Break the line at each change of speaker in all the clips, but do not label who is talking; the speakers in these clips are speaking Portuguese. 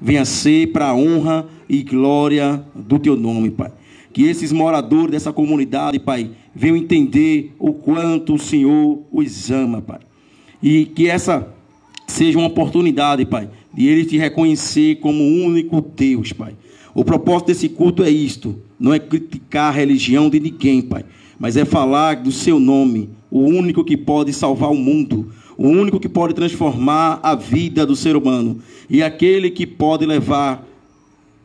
venha ser para a honra e glória do Teu nome, Pai. Que esses moradores dessa comunidade, Pai, venham entender o quanto o Senhor os ama, Pai. E que essa seja uma oportunidade, Pai, de eles te reconhecer como o único Deus, Pai. O propósito desse culto é isto, não é criticar a religião de ninguém, Pai, mas é falar do Seu nome, o único que pode salvar o mundo, o único que pode transformar a vida do ser humano e aquele que pode levar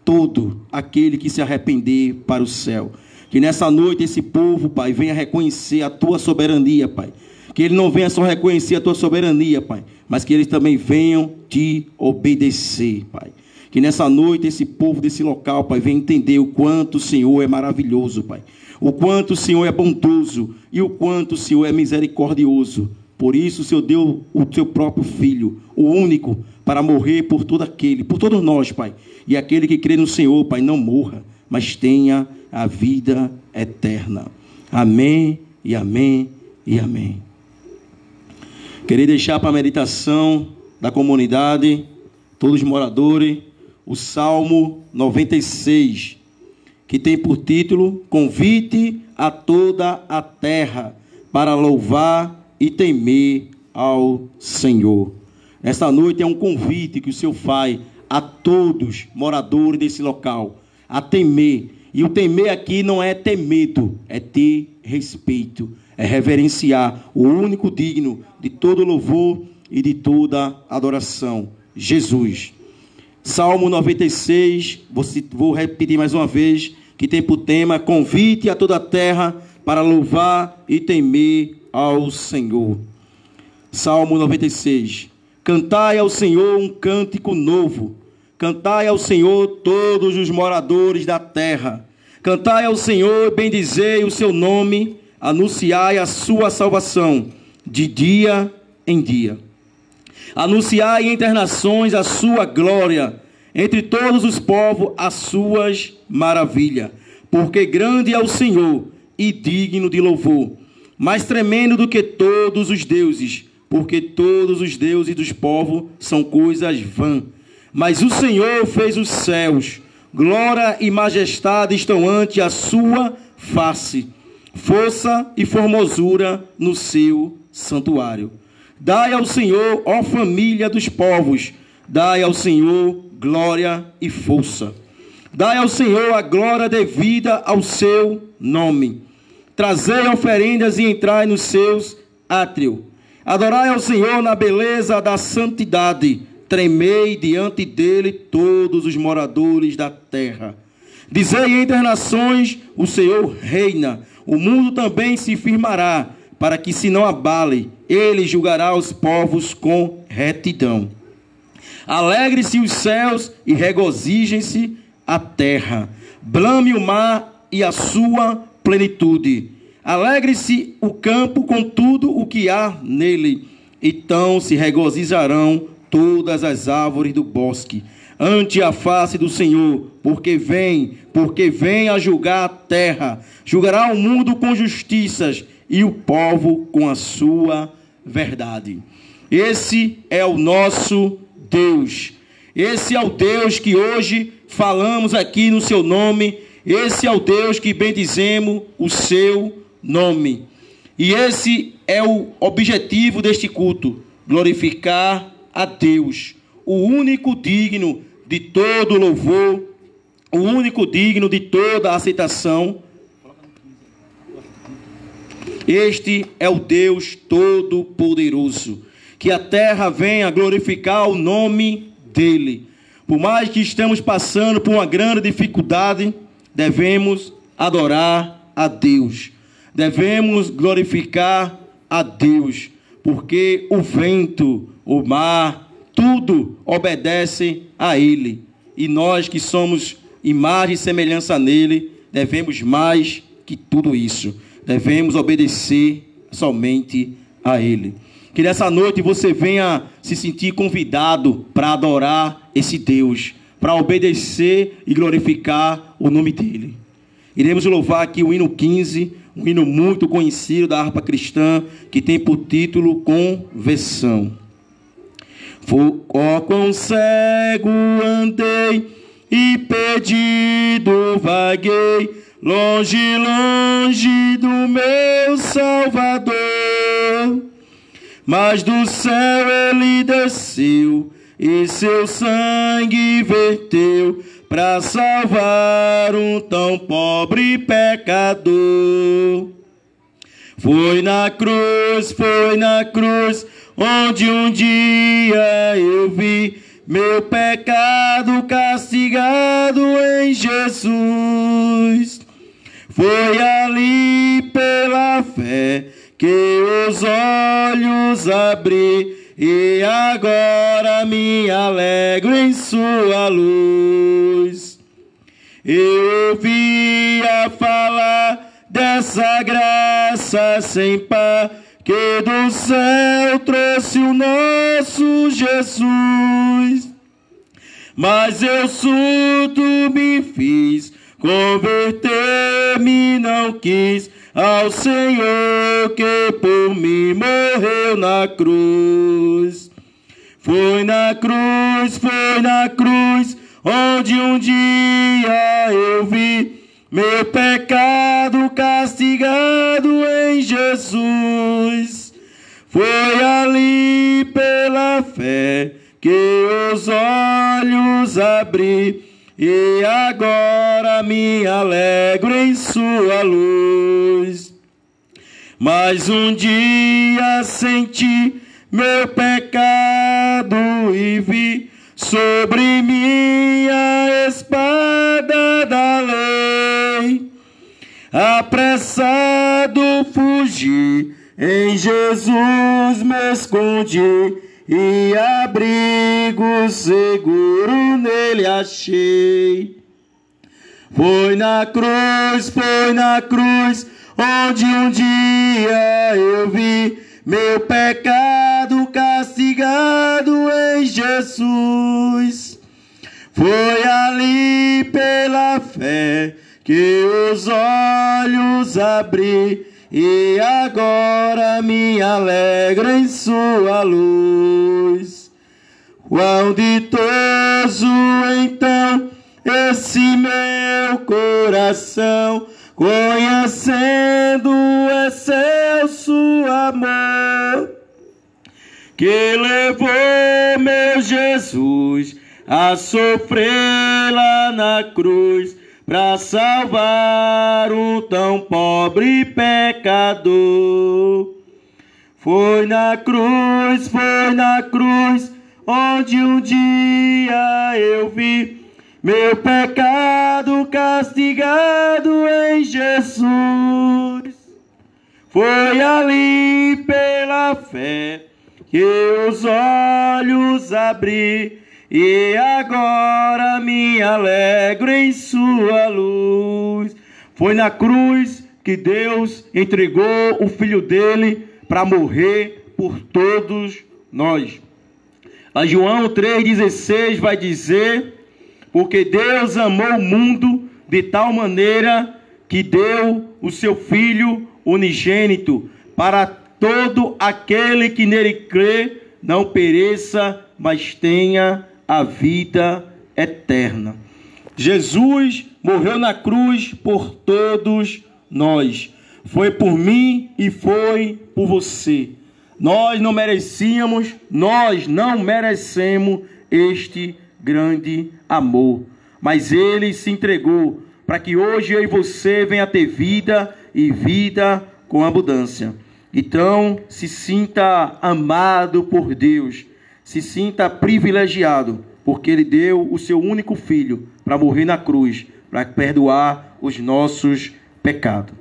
todo aquele que se arrepender para o céu. Que nessa noite esse povo, Pai, venha reconhecer a Tua soberania, Pai. Que ele não venha só reconhecer a Tua soberania, Pai, mas que eles também venham te obedecer, Pai. Que nessa noite esse povo desse local, Pai, venha entender o quanto o Senhor é maravilhoso, Pai. O quanto o Senhor é bondoso e o quanto o Senhor é misericordioso. Por isso o Senhor deu o Seu próprio Filho, o único, para morrer por todo aquele, por todos nós, Pai. E aquele que crê no Senhor, Pai, não morra, mas tenha a vida eterna. Amém e amém e amém. Queria deixar para a meditação da comunidade, todos os moradores, o Salmo 96, que tem por título: Convite a toda a terra para louvar e temer ao Senhor. Esta noite é um convite que o Senhor faz a todos moradores desse local, a temer. E o temer aqui não é ter medo, é ter respeito, é reverenciar o único digno de todo louvor e de toda adoração, Jesus. Salmo 96, vou repetir mais uma vez, que tem por tema: convite a toda a terra para louvar e temer ao Senhor. Salmo 96. Cantai ao Senhor um cântico novo. Cantai ao Senhor todos os moradores da terra. Cantai ao Senhor, bendizei o seu nome, anunciai a sua salvação de dia em dia. Anunciai entre nações a sua glória, entre todos os povos as suas maravilhas. Porque grande é o Senhor e digno de louvor, mais tremendo do que todos os deuses, porque todos os deuses dos povos são coisas vãs. Mas o Senhor fez os céus, glória e majestade estão ante a sua face, força e formosura no seu santuário. Dai ao Senhor, ó família dos povos, dai ao Senhor glória e força. Dai ao Senhor a glória devida ao seu nome. Trazei oferendas e entrai nos seus átrios. Adorai ao Senhor na beleza da santidade. Tremei diante dele todos os moradores da terra. Dizei entre as nações: o Senhor reina. O mundo também se firmará, para que se não abale. Ele julgará os povos com retidão. Alegre-se os céus e regozijem-se a terra. Blame o mar e a sua plenitude. Alegre-se o campo com tudo o que há nele. Então se regozijarão todas as árvores do bosque ante a face do Senhor, porque vem a julgar a terra. Julgará o mundo com justiças e o povo com a sua verdade. Esse é o nosso Deus. Esse é o Deus que hoje falamos aqui no seu nome. Esse é o Deus que bendizemos o seu nome. E esse é o objetivo deste culto: glorificar a Deus, o único digno de todo louvor, o único digno de toda aceitação. Este é o Deus Todo-Poderoso. Que a terra venha glorificar o nome dele. Por mais que estamos passando por uma grande dificuldade, devemos adorar a Deus. Devemos glorificar a Deus, porque o vento, o mar, tudo obedece a ele. E nós que somos imagem e semelhança nele, devemos mais que tudo isso. Devemos obedecer somente a ele. Que nessa noite você venha se sentir convidado para adorar esse Deus, para obedecer e glorificar o nome dele. Iremos louvar aqui o hino 15, um hino muito conhecido da harpa cristã, que tem por título Conversão. Ó, quão cego andei e perdido vaguei, longe, longe do meu Salvador. Mas do céu ele desceu e seu sangue verteu para salvar um tão pobre pecador. Foi na cruz, onde um dia eu vi meu pecado castigado em Jesus. Foi ali pela fé que os olhos abri e agora me alegro em sua luz. Eu ouvia falar dessa graça sem par que do céu trouxe o nosso Jesus. Mas eu surdo me fiz, converter-me não quis ao Senhor que por mim morreu na cruz. Foi na cruz, onde um dia eu vi meu pecado castigado em Jesus. Foi ali pela fé que os olhos abri e agora me alegro em sua luz. Mas um dia senti meu pecado e vi sobre mim a espada da lei. Apressado fugi, em Jesus me escondi e abrigo seguro nele achei. Foi na cruz, onde um dia eu vi meu pecado castigado em Jesus. Foi ali pela fé que os olhos abri e agora me alegro em sua luz. Quão ditoso então esse meu coração, conhecendo o excelso amor que levou meu Jesus a sofrer lá na cruz para salvar um tão pobre pecador. Foi na cruz, onde um dia eu vi meu pecado castigado em Jesus. Foi ali pela fé que os olhos abri e agora me alegro em sua luz. Foi na cruz que Deus entregou o Filho dele para morrer por todos nós. A João 3,16 vai dizer: porque Deus amou o mundo de tal maneira que deu o seu Filho unigênito, para todo aquele que nele crê não pereça, mas tenha a vida eterna. Jesus morreu na cruz por todos nós. Foi por mim e foi por você. Nós não merecemos este grande amor, mas ele se entregou para que hoje eu e você venha ter vida e vida com abundância. Então, se sinta amado por Deus, se sinta privilegiado, porque ele deu o seu único filho para morrer na cruz, para perdoar os nossos pecados.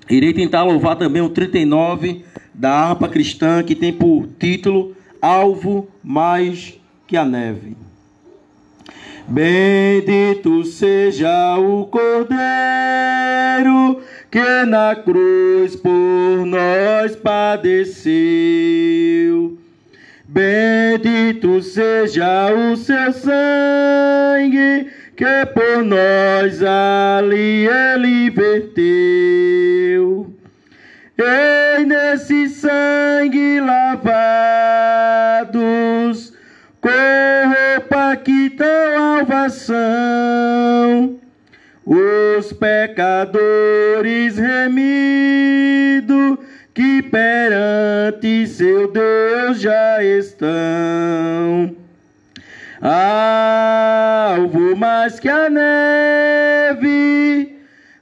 Irei tentar louvar também o 39 da harpa cristã, que tem por título Alvo Mais que a Neve. Bendito seja o Cordeiro que na cruz por nós padeceu. Bendito seja o seu sangue que por nós ali ele verteu. E nesse sangue lavados salvação, os pecadores remidos, que perante seu Deus já estão. Alvo mais que a neve,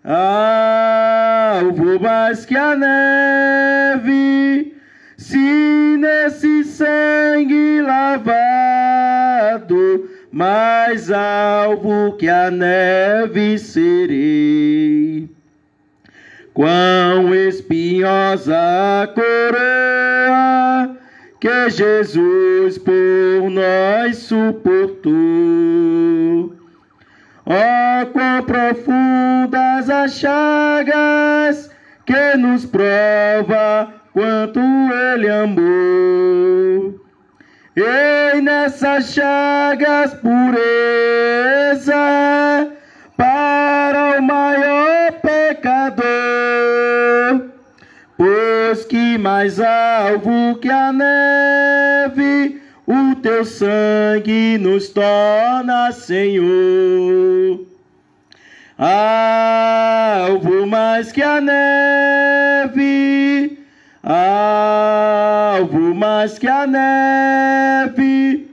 alvo mais que a neve, se nesse sangue lavado, mais alvo que a neve serei. Quão espinhosa a coroa que Jesus por nós suportou. Ó, quão profundas as chagas que nos prova quanto Ele amou. E nessas chagas pureza para o maior pecador, pois que mais alvo que a neve, o teu sangue nos torna, Senhor. Alvo mais que a neve, alvo mais que a neve,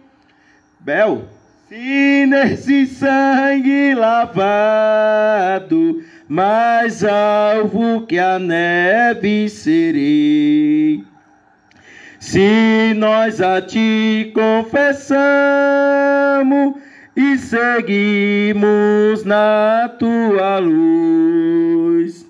Bel, se nesse sangue lavado, mais alvo que a neve serei. Se nós a ti confessamos e seguimos na tua luz,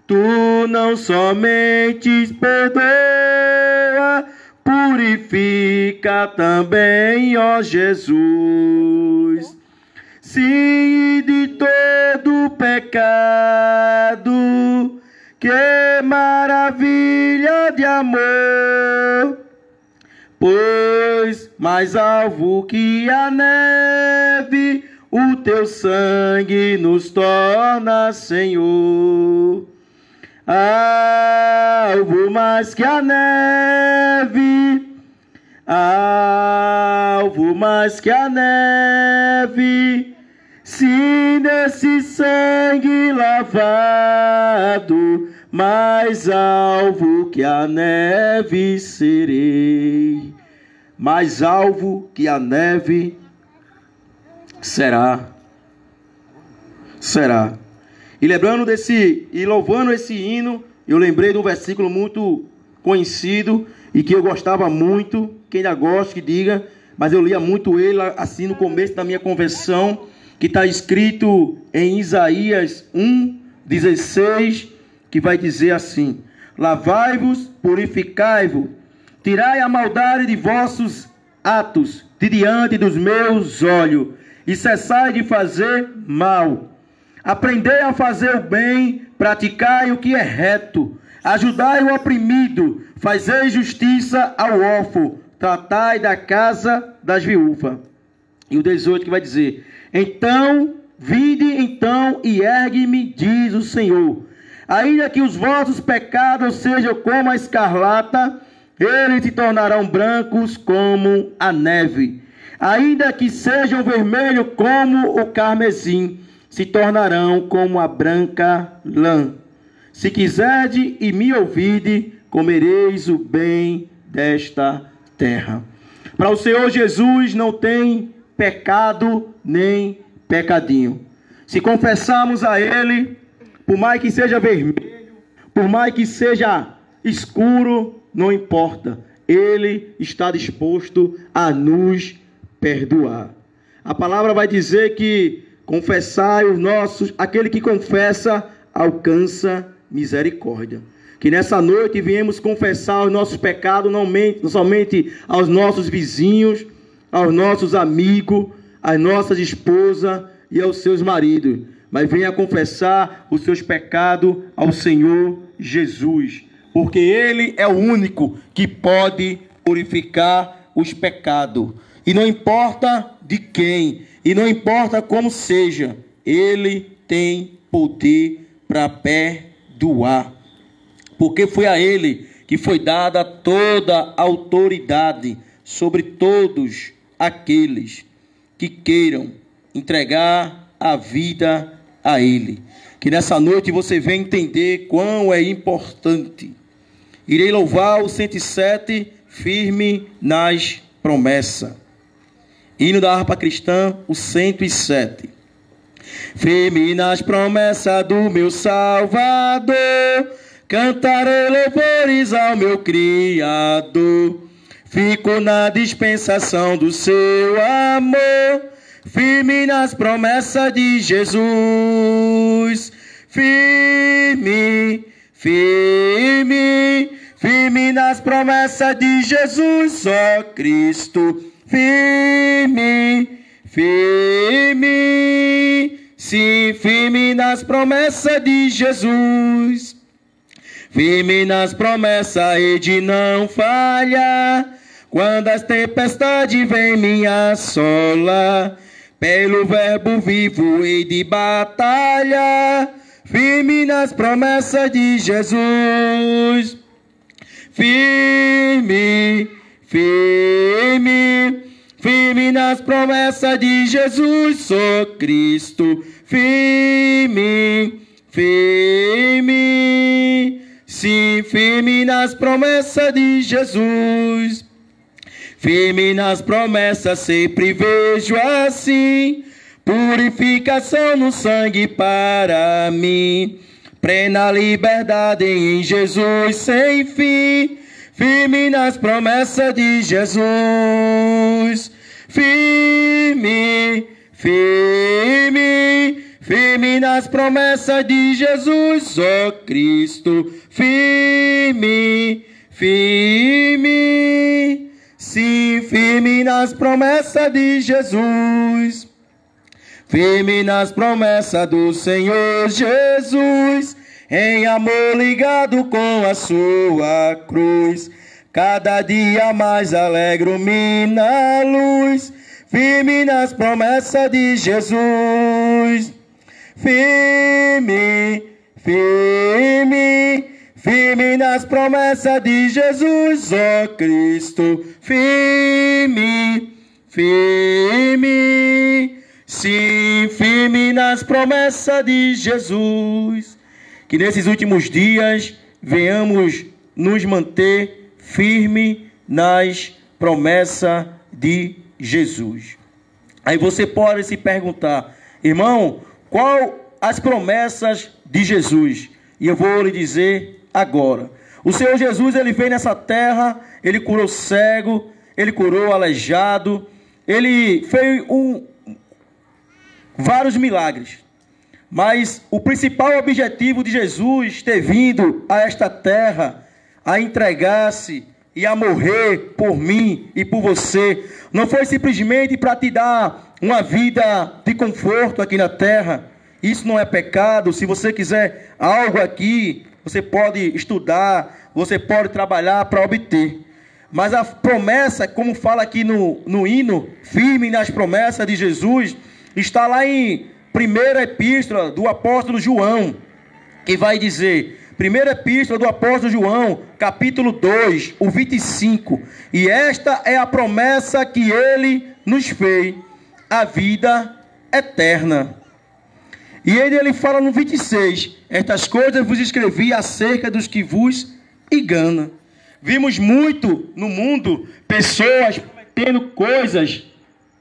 tu não somente perdoa, purifica também, ó Jesus. Sim, de todo pecado, que maravilha de amor, pois mais alvo que a neve, o teu sangue nos torna, Senhor. Alvo mais que a neve, alvo mais que a neve, se nesse sangue lavado, mais alvo que a neve serei. Mais alvo que a neve será. E lembrando e louvando esse hino, eu lembrei de um versículo muito conhecido e que eu gostava muito. Quem ainda gosta, que diga, mas eu lia muito ele assim no começo da minha conversão, que está escrito em Isaías 1:16, que vai dizer assim: lavai-vos, purificai-vos, tirai a maldade de vossos atos de diante dos meus olhos, e cessai de fazer mal. Aprendei a fazer o bem, praticai o que é reto, ajudai o oprimido, fazei justiça ao órfão, tratai da casa das viúvas. E o 18 que vai dizer: então, vinde então e ergue-me, diz o Senhor. Ainda que os vossos pecados sejam como a escarlata, eles se tornarão brancos como a neve. Ainda que sejam vermelhos como o carmesim, se tornarão como a branca lã. Se quiserdes e me ouvirdes, comereis o bem desta terra. Para o Senhor Jesus não tem pecado nem pecadinho. Se confessarmos a Ele, por mais que seja vermelho, por mais que seja escuro, não importa. Ele está disposto a nos perdoar. A palavra vai dizer que confessai os nossos, aquele que confessa alcança misericórdia. Que nessa noite viemos confessar os nossos pecados, não somente aos nossos vizinhos, aos nossos amigos, às nossas esposas e aos seus maridos, mas venha confessar os seus pecados ao Senhor Jesus, porque Ele é o único que pode purificar os pecados. E não importa de quem, e não importa como seja, Ele tem poder para perdoar. Porque foi a Ele que foi dada toda a autoridade sobre todos aqueles que queiram entregar a vida a Ele. Que nessa noite você venha entender quão é importante. Irei louvar o 107, firme nas promessas. Hino da harpa cristã, o 107. Firme nas promessas do meu Salvador, cantarei louvores ao meu Criador. Fico na dispensação do seu amor, firme nas promessas de Jesus. Firme, firme, firme nas promessas de Jesus, ó Cristo. Firme, firme, sim, firme nas promessas de Jesus. Firme nas promessas, hei de não falhar, quando as tempestades vêm me assolar. Pelo verbo vivo hei de batalhar, firme nas promessas de Jesus. Firme, firme, firme nas promessas de Jesus, ó Cristo. Firme, firme, sim, firme nas promessas de Jesus. Firme nas promessas, sempre vejo assim, purificação no sangue para mim. Plena liberdade em Jesus sem fim, firme nas promessas de Jesus. Firme, firme, firme nas promessas de Jesus, ó Cristo. Firme, firme, sim, firme nas promessas de Jesus. Firme nas promessas do Senhor Jesus, em amor ligado com a sua cruz. Cada dia mais alegro-me na luz, firme nas promessas de Jesus. Firme, firme, firme nas promessas de Jesus, ó Cristo. Firme, firme, sim, firme nas promessas de Jesus. Que nesses últimos dias venhamos nos manter firme nas promessas de Jesus. Aí você pode se perguntar, irmão, qual as promessas de Jesus? E eu vou lhe dizer agora. O Senhor Jesus, ele veio nessa terra, ele curou cego, ele curou aleijado, ele fez vários milagres. Mas o principal objetivo de Jesus ter vindo a esta terra, a entregar-se e a morrer por mim e por você, não foi simplesmente para te dar uma vida de conforto aqui na terra. Isso não é pecado. Se você quiser algo aqui, você pode estudar, você pode trabalhar para obter. Mas a promessa, como fala aqui no hino, firme nas promessas de Jesus, está lá em primeira epístola do apóstolo João, que vai dizer, primeira epístola do apóstolo João, capítulo 2, o 25, e esta é a promessa que ele nos fez, a vida eterna. E ele fala no 26, estas coisas vos escrevi acerca dos que vos enganam. Vimos muito no mundo pessoas prometendo coisas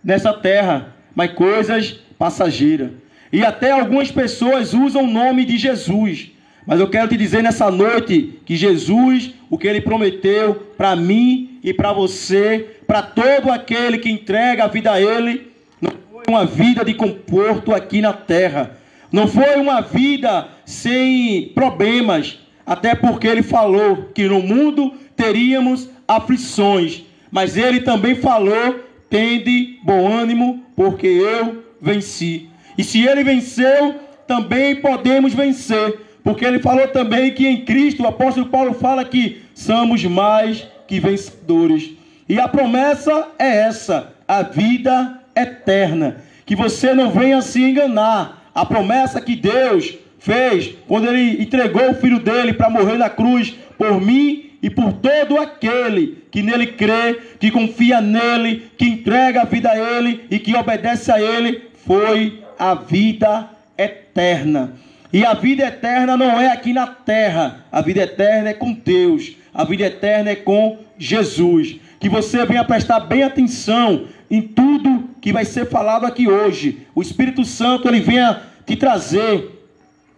nessa terra, mas coisas passageiras. E até algumas pessoas usam o nome de Jesus. Mas eu quero te dizer nessa noite que Jesus, o que ele prometeu para mim e para você, para todo aquele que entrega a vida a ele, não foi uma vida de conforto aqui na terra. Não foi uma vida sem problemas. Até porque ele falou que no mundo teríamos aflições. Mas ele também falou, tende bom ânimo, porque eu venci. E se ele venceu, também podemos vencer. Porque ele falou também que em Cristo, o apóstolo Paulo fala que somos mais que vencedores. E a promessa é essa, a vida eterna. Que você não venha se enganar. A promessa que Deus fez quando ele entregou o filho dele para morrer na cruz por mim e por todo aquele que nele crê, que confia nele, que entrega a vida a ele e que obedece a ele, foi a vida eterna. E a vida eterna não é aqui na terra. A vida eterna é com Deus. A vida eterna é com Jesus. Que você venha prestar bem atenção em tudo que vai ser falado aqui hoje. O Espírito Santo, ele venha te trazer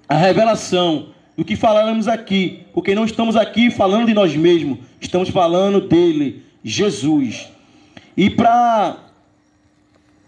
a revelação do que falaremos aqui. Porque não estamos aqui falando de nós mesmos. Estamos falando dele, Jesus. E para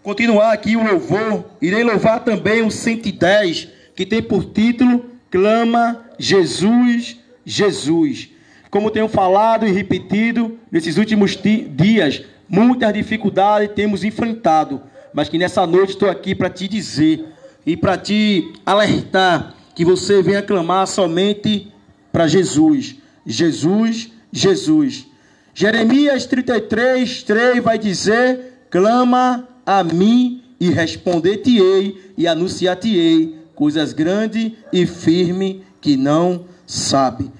continuar aqui o louvor, irei louvar também o 110, que tem por título Clama Jesus, Jesus. Como tenho falado e repetido, nesses últimos dias, muitas dificuldades temos enfrentado, mas que nessa noite estou aqui para te dizer e para te alertar que você venha clamar somente para Jesus. Jesus, Jesus. Jeremias 33:3 vai dizer: clama a mim e responder-te-ei e anunciar-te-ei coisas grandes e firmes que não sabe.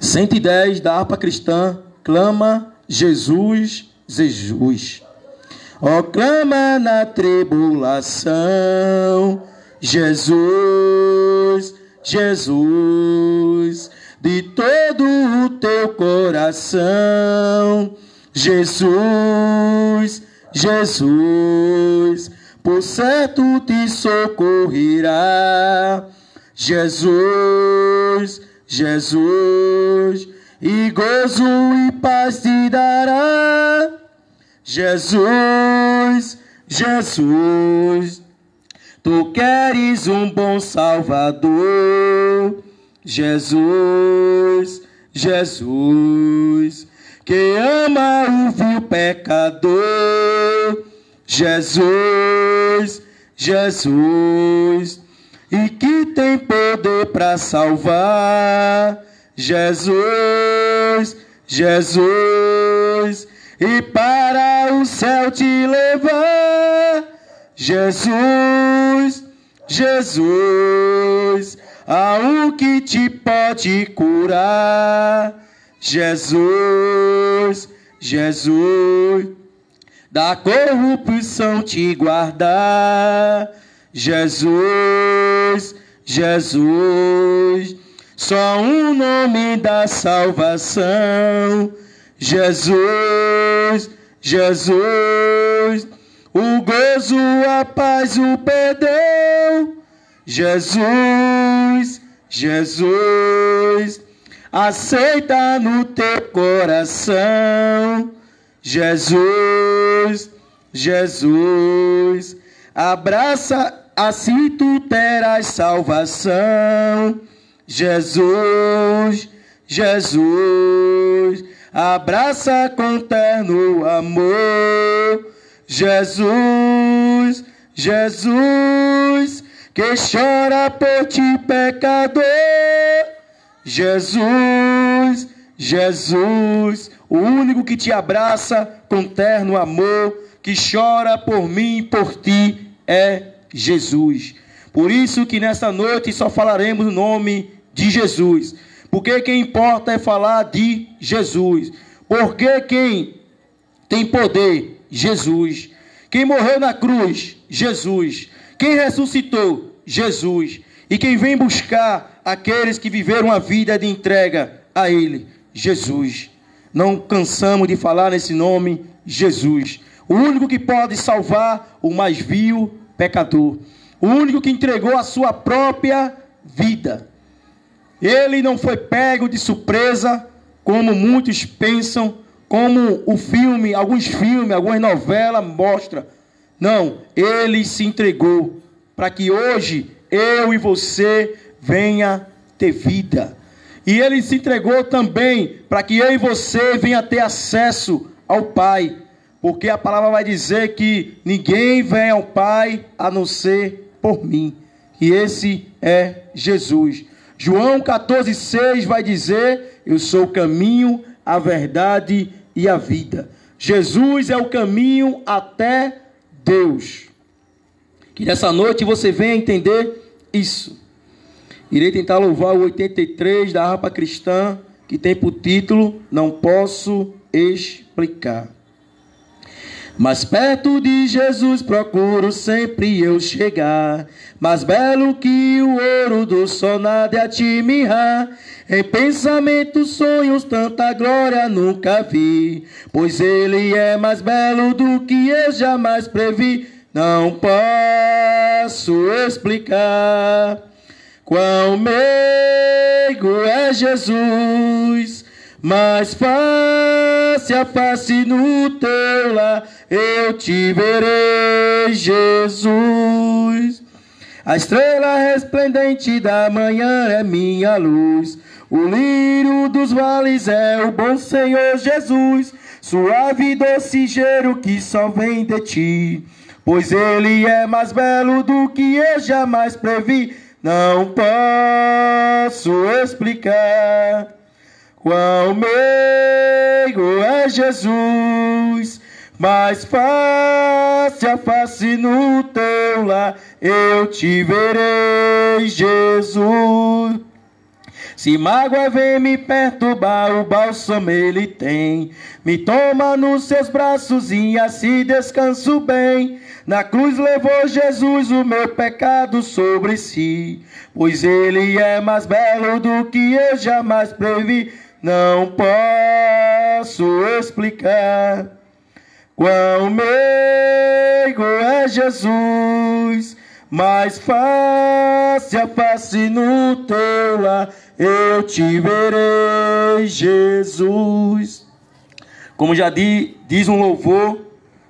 110 da harpa cristã, clama Jesus, Jesus. Ó, clama na tribulação, Jesus, Jesus, de todo o teu coração, Jesus, Jesus, por certo te socorrerá, Jesus, Jesus, e gozo e paz te dará, Jesus, Jesus, tu queres um bom Salvador, Jesus, Jesus, que ama o vil pecador, Jesus, Jesus, e que tem poder para salvar, Jesus, Jesus, e para o céu te levar, Jesus, Jesus, há um que te pode curar, Jesus, Jesus, da corrupção te guardar, Jesus, Jesus, só um nome da salvação, Jesus, Jesus, o gozo, a paz, o perdão, Jesus, Jesus, aceita no teu coração, Jesus, Jesus, abraça, assim tu terás salvação, Jesus, Jesus, abraça com terno amor, Jesus, Jesus, que chora por ti pecador, Jesus, Jesus, o único que te abraça com terno amor, que chora por mim e por ti, é Jesus. Por isso que nesta noite só falaremos o nome de Jesus. Porque quem importa é falar de Jesus. Porque quem tem poder? Jesus. Quem morreu na cruz? Jesus. Quem ressuscitou? Jesus. E quem vem buscar aqueles que viveram a vida de entrega a Ele? Jesus. Não cansamos de falar nesse nome, Jesus. O único que pode salvar o mais vil pecador. O único que entregou a sua própria vida. Ele não foi pego de surpresa, como muitos pensam, como o filme, algumas novelas mostram. Não, ele se entregou para que hoje eu e você venha ter vida. E ele se entregou também para que eu e você venha ter acesso ao Pai. Porque a palavra vai dizer que ninguém vem ao Pai a não ser por mim. E esse é Jesus. João 14,6 vai dizer: eu sou o caminho, a verdade e a vida. Jesus é o caminho até Deus. Que nessa noite você venha entender isso. Irei tentar louvar o 83 da harpa cristã, que tem por título Não Posso Explicar. Mais perto de Jesus procuro sempre eu chegar, mais belo que o ouro do sol nada a te mirrar. Em pensamentos, sonhos, tanta glória nunca vi, pois ele é mais belo do que eu jamais previ. Não posso explicar quão meigo é Jesus, mas face a face no teu lar eu te verei, Jesus. A estrela resplendente da manhã é minha luz, o lírio dos vales é o bom Senhor Jesus, suave e doce cheiro que só vem de ti, pois ele é mais belo do que eu jamais previ. Não posso explicar quão meigo é Jesus, mas face a face no teu lar eu te verei, Jesus. Se mágoa vem me perturbar, o bálsamo ele tem, me toma nos seus braços e assim descanso bem. Na cruz levou Jesus o meu pecado sobre si, pois ele é mais belo do que eu jamais previ. Não posso explicar quão meigo é Jesus, mas face a face no teu lar eu te verei, Jesus. Como já diz um louvor,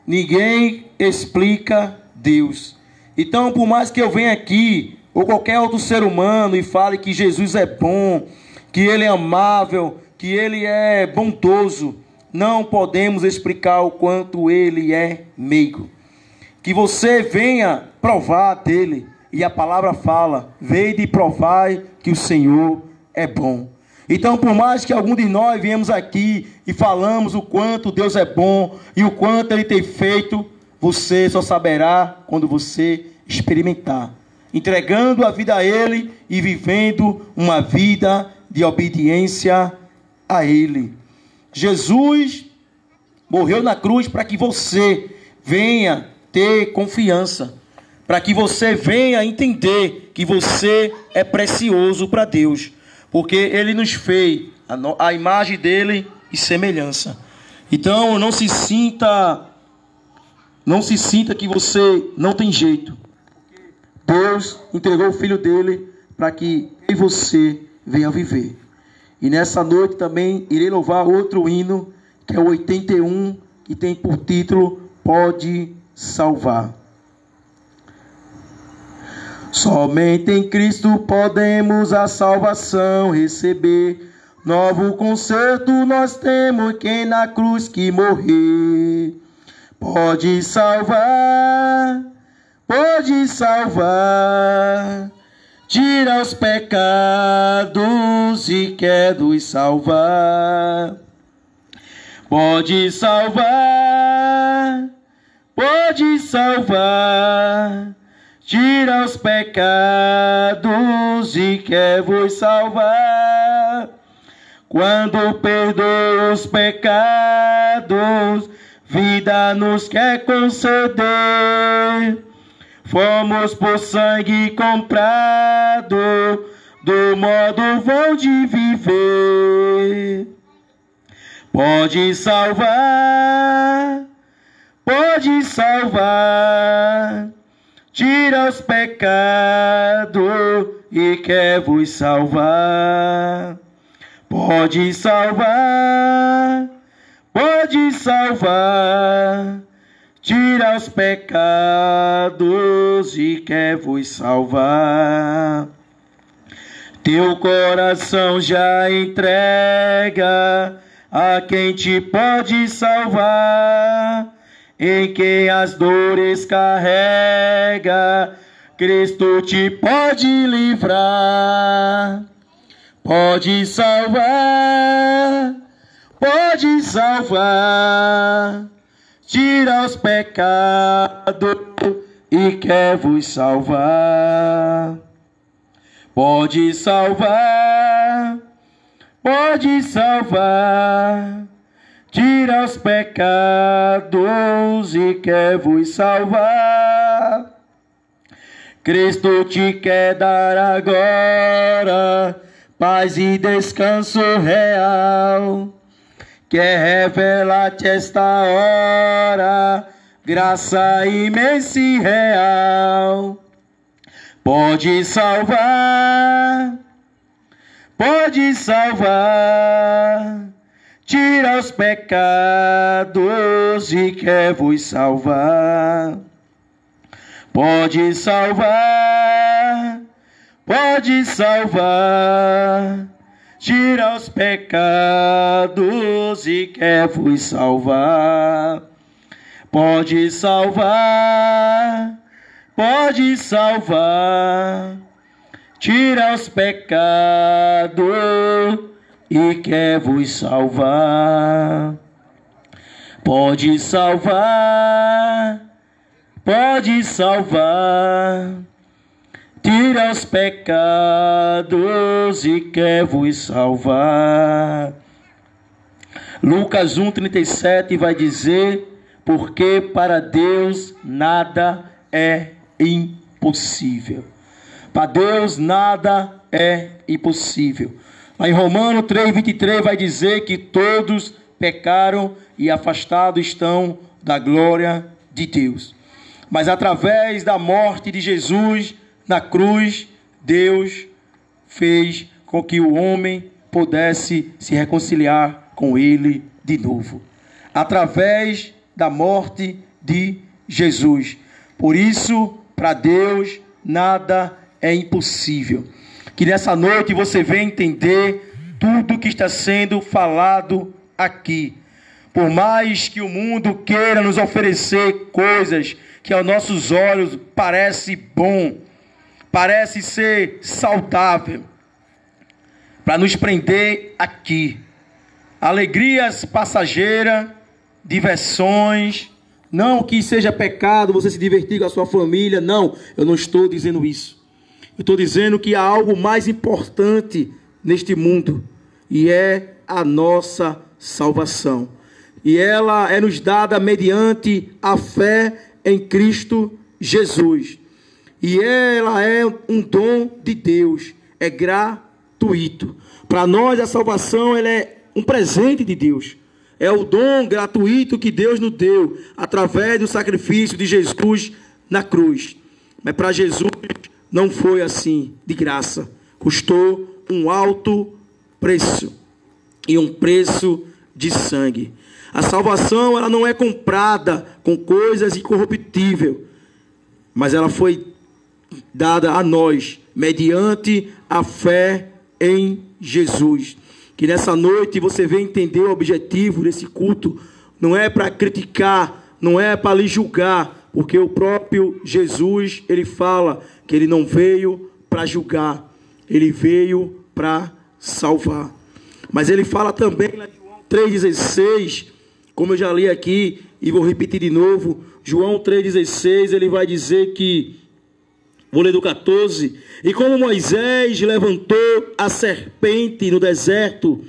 ninguém explica Deus. Então, por mais que eu venha aqui, ou qualquer outro ser humano, e fale que Jesus é bom, que ele é amável, que ele é bondoso, não podemos explicar o quanto ele é meigo. Que você venha provar dele, e a palavra fala: vede e provai que o Senhor é bom. Então, por mais que algum de nós viemos aqui e falamos o quanto Deus é bom e o quanto ele tem feito, você só saberá quando você experimentar, entregando a vida a ele e vivendo uma vida de obediência a ele. Jesus morreu na cruz para que você venha ter confiança, para que você venha entender que você é precioso para Deus, porque ele nos fez a imagem dele e semelhança. Então não se sinta que você não tem jeito. Deus entregou o Filho dele para que eu e você venha viver. E nessa noite também irei louvar outro hino, que é o 81, que tem por título Pode Salvar. Somente em Cristo podemos a salvação receber. Novo concerto nós temos quem na cruz que morrer. Pode salvar, tira os pecados e quer nos salvar. Pode salvar, tira os pecados e quer vos salvar. Quando perdoa os pecados, vida nos quer conceder. Fomos por sangue comprado, do modo vão de viver. Pode salvar, tira os pecados e quer vos salvar. Pode salvar, tira os pecados e quer vos salvar. Teu coração já entrega a quem te pode salvar, em quem as dores carrega, Cristo te pode livrar. Pode salvar, tira os pecados e quer vos salvar. Pode salvar, tira os pecados e quer vos salvar. Cristo te quer dar agora paz e descanso real. Quer revelar-te esta hora graça imensa e real. Pode salvar, tira os pecados e quer vos salvar. Pode salvar, tira os pecados e quer vos salvar. Pode salvar, tira os pecados e quer vos salvar. Pode salvar, tira os pecados e quer vos salvar. Lucas 1,37 vai dizer: porque para Deus nada é impossível. Para Deus nada é impossível. Lá em Romanos 3,23 vai dizer que todos pecaram e afastados estão da glória de Deus. Mas através da morte de Jesus na cruz, Deus fez com que o homem pudesse se reconciliar com ele de novo. Através da morte de Jesus. Por isso, para Deus, nada é impossível. Que nessa noite você venha entender tudo que está sendo falado aqui. Por mais que o mundo queira nos oferecer coisas que aos nossos olhos parece bom, parece ser saudável, para nos prender aqui. Alegrias passageiras, diversões, não que seja pecado você se divertir com a sua família, não, eu não estou dizendo isso. Eu estou dizendo que há algo mais importante neste mundo, e é a nossa salvação. E ela é nos dada mediante a fé em Cristo Jesus. E ela é um dom de Deus, é gratuito. Para nós a salvação ela é um presente de Deus. É o dom gratuito que Deus nos deu através do sacrifício de Jesus na cruz. Mas para Jesus não foi assim, de graça. Custou um alto preço e um preço de sangue. A salvação ela não é comprada com coisas incorruptíveis, mas ela foi dada a nós mediante a fé em Jesus. Que nessa noite você venha entender o objetivo desse culto. Não é para criticar, não é para lhe julgar, porque o próprio Jesus, ele fala que ele não veio para julgar, ele veio para salvar. Mas ele fala também em João 3,16, como eu já li aqui e vou repetir de novo, João 3,16, ele vai dizer que, vou ler do 14, e como Moisés levantou a serpente no deserto,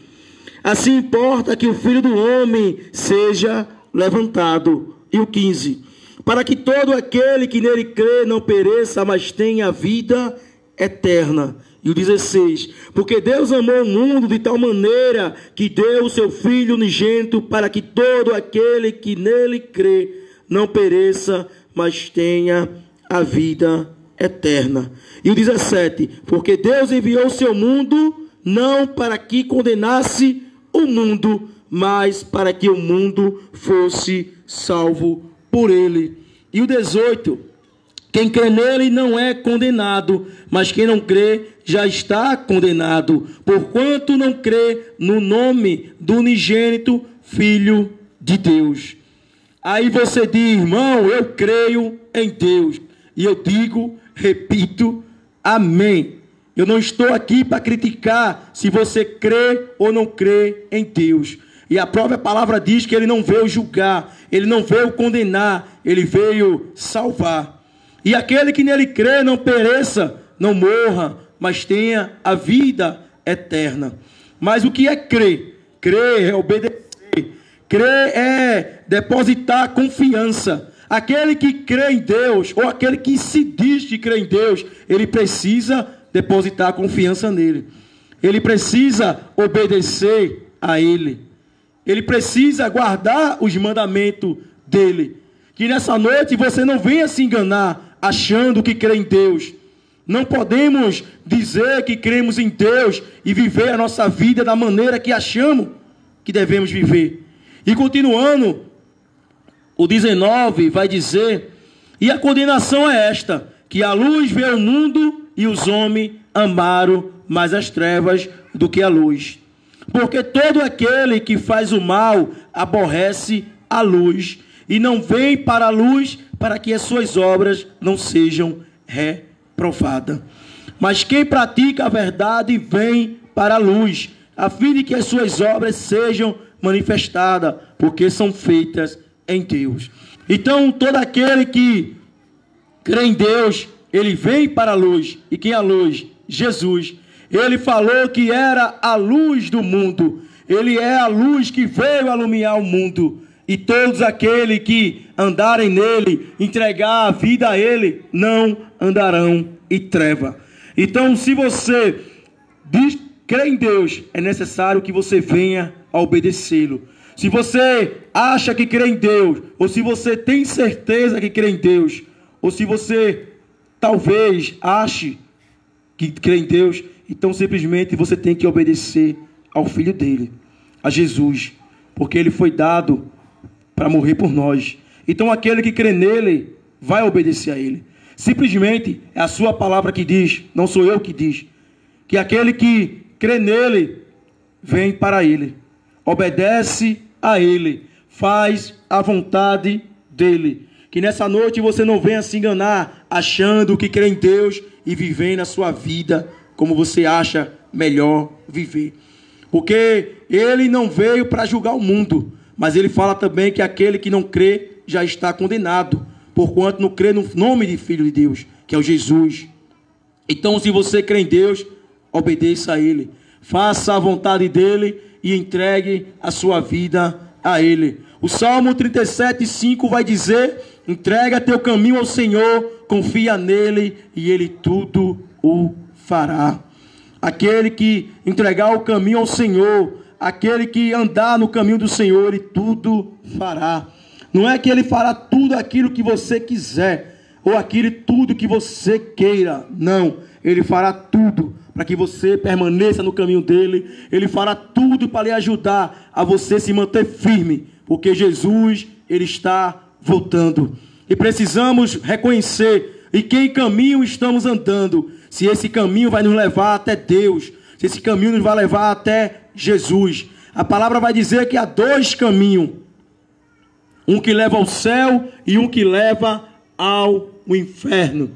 assim importa que o Filho do Homem seja levantado. E o 15, para que todo aquele que nele crê não pereça, mas tenha vida eterna. E o 16, porque Deus amou o mundo de tal maneira que deu o seu Filho unigênito para que todo aquele que nele crê não pereça, mas tenha a vida eterna. E o 17, porque Deus enviou o seu mundo não para que condenasse o mundo, mas para que o mundo fosse salvo por ele. E o 18, quem crê nele não é condenado, mas quem não crê já está condenado, porquanto não crê no nome do unigênito Filho de Deus. Aí você diz, irmão, eu creio em Deus. E eu digo, repito, amém. Eu não estou aqui para criticar se você crê ou não crê em Deus. E a própria palavra diz que ele não veio julgar, ele não veio condenar, ele veio salvar. E aquele que nele crê não pereça, não morra, mas tenha a vida eterna. Mas o que é crer? Crer é obedecer. Crer é depositar confiança. Aquele que crê em Deus, ou aquele que se diz que crê em Deus, ele precisa depositar confiança nele. Ele precisa obedecer a ele. Ele precisa guardar os mandamentos dele. Que nessa noite você não venha se enganar achando que crê em Deus. Não podemos dizer que cremos em Deus e viver a nossa vida da maneira que achamos que devemos viver. E continuando, o 19 vai dizer: e a condenação é esta, que a luz veio ao mundo e os homens amaram mais as trevas do que a luz. Porque todo aquele que faz o mal aborrece a luz e não vem para a luz para que as suas obras não sejam reprovadas. Mas quem pratica a verdade vem para a luz, a fim de que as suas obras sejam manifestadas, porque são feitas em Deus. Então, todo aquele que crê em Deus, ele vem para a luz. E quem é a luz? Jesus. Ele falou que era a luz do mundo. Ele é a luz que veio iluminar o mundo. E todos aqueles que andarem nele, entregar a vida a ele, não andarão em treva. Então, se você crê em Deus, é necessário que você venha a obedecê-lo. Se você acha que crê em Deus, ou se você tem certeza que crê em Deus, ou se você talvez ache que crê em Deus, então simplesmente você tem que obedecer ao Filho dele, a Jesus, porque ele foi dado para morrer por nós. Então aquele que crê nele vai obedecer a ele. Simplesmente é a sua palavra que diz, não sou eu que diz, que aquele que crê nele vem para ele, obedece a ele, faz a vontade dele. Que nessa noite você não venha se enganar achando que crê em Deus e vivendo a sua vida como você acha melhor viver. Porque ele não veio para julgar o mundo, mas ele fala também que aquele que não crê já está condenado, porquanto não crê no nome de Filho de Deus, que é o Jesus. Então, se você crê em Deus, obedeça a ele, faça a vontade dele e entregue a sua vida a ele. O Salmo 37:5 vai dizer: entrega teu caminho ao Senhor, confia nele e ele tudo o fará. Aquele que entregar o caminho ao Senhor, aquele que andar no caminho do Senhor, ele tudo fará. Não é que ele fará tudo aquilo que você quiser, ou aquilo tudo que você queira. Não, ele fará tudo para que você permaneça no caminho dele. Ele fará tudo para lhe ajudar a você se manter firme, porque Jesus, ele está voltando. E precisamos reconhecer em que caminho estamos andando. Se esse caminho vai nos levar até Deus, se esse caminho nos vai levar até Jesus. A palavra vai dizer que há dois caminhos, um que leva ao céu e um que leva ao inferno.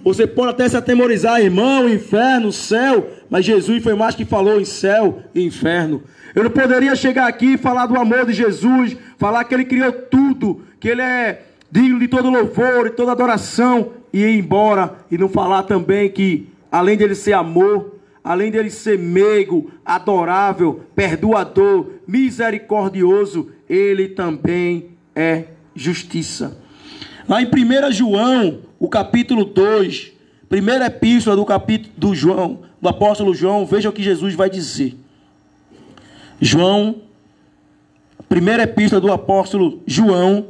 Você pode até se atemorizar, irmão, inferno, céu, mas Jesus foi mais que falou em céu e inferno. Eu não poderia chegar aqui e falar do amor de Jesus, falar que ele criou tudo, que ele é digno de todo louvor e toda adoração, e ir embora e não falar também que, além dele ser amor, além dele ser meigo, adorável, perdoador, misericordioso, ele também é justiça. Lá em 1 João, o capítulo 2, primeira epístola do apóstolo João, veja o que Jesus vai dizer. João, primeira epístola do apóstolo João,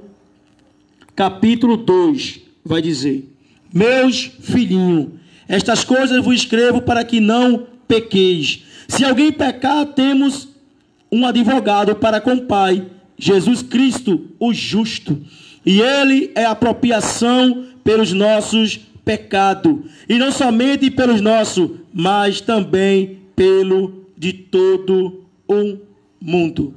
capítulo 2, vai dizer: meus filhinhos, estas coisas vos escrevo para que não pequeis. Se alguém pecar, temos um advogado para com o Pai, Jesus Cristo, o justo. E ele é a propiciação pelos nossos pecados. E não somente pelos nossos, mas também pelo de todo o mundo.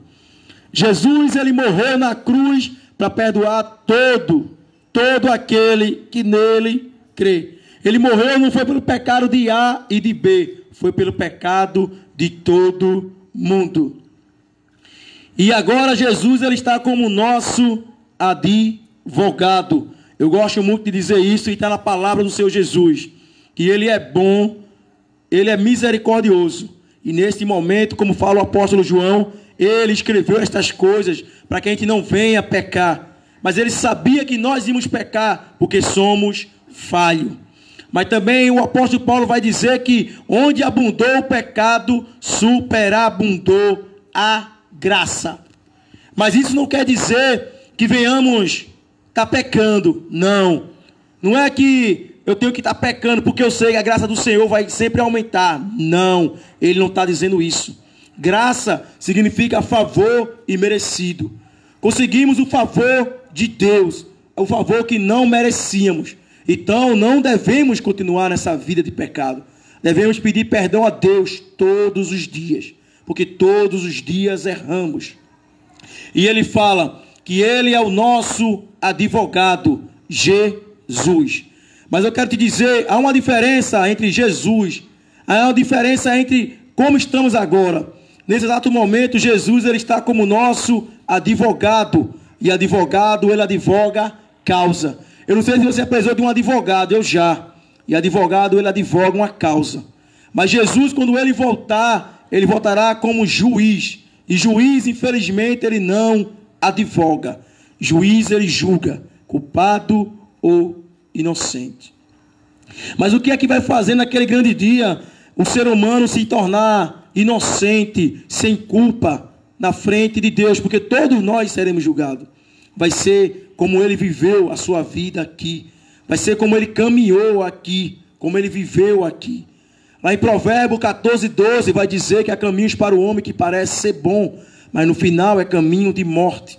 Jesus, ele morreu na cruz para perdoar todo aquele que nele crê. Ele morreu não foi pelo pecado de A e de B, foi pelo pecado de todo mundo. E agora Jesus, ele está como nosso advogado. Eu gosto muito de dizer isso, e está na palavra do Senhor Jesus, que ele é bom, ele é misericordioso. E neste momento, como fala o apóstolo João, ele escreveu estas coisas para que a gente não venha pecar. Mas ele sabia que nós íamos pecar porque somos falhos. Mas também o apóstolo Paulo vai dizer que onde abundou o pecado, superabundou a graça. Mas isso não quer dizer que venhamos estar pecando. Não. Não é que eu tenho que estar pecando porque eu sei que a graça do Senhor vai sempre aumentar. Não. Ele não está dizendo isso. Graça significa favor imerecido. Conseguimos o favor de Deus. O favor que não merecíamos. Então não devemos continuar nessa vida de pecado. Devemos pedir perdão a Deus todos os dias. Porque todos os dias erramos. E ele fala que ele é o nosso advogado, Jesus. Mas eu quero te dizer, há uma diferença entre Jesus, há uma diferença entre como estamos agora. Nesse exato momento, Jesus ele está como nosso advogado. E advogado, ele advoga causa. Eu não sei se você precisou de um advogado, eu já. E advogado, ele advoga uma causa. Mas Jesus, quando ele voltar, ele voltará como juiz. E juiz, infelizmente, ele não advoga. Juiz, ele julga, culpado ou inocente. Mas o que é que vai fazer naquele grande dia o ser humano se tornar inocente, sem culpa, na frente de Deus? Porque todos nós seremos julgados. Vai ser como ele viveu a sua vida aqui. Vai ser como ele caminhou aqui, como ele viveu aqui. Lá em Provérbios 14:12 vai dizer que há caminhos para o homem que parece ser bom, mas no final é caminho de morte.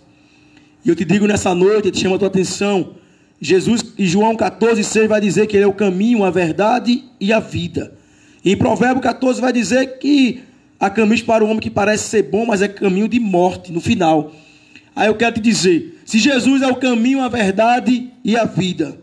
E eu te digo nessa noite, eu te chamo a tua atenção, Jesus em João 14:6 vai dizer que ele é o caminho, a verdade e a vida. E em Provérbios 14 vai dizer que há caminhos para o homem que parece ser bom, mas é caminho de morte no final. Aí eu quero te dizer, se Jesus é o caminho, a verdade e a vida,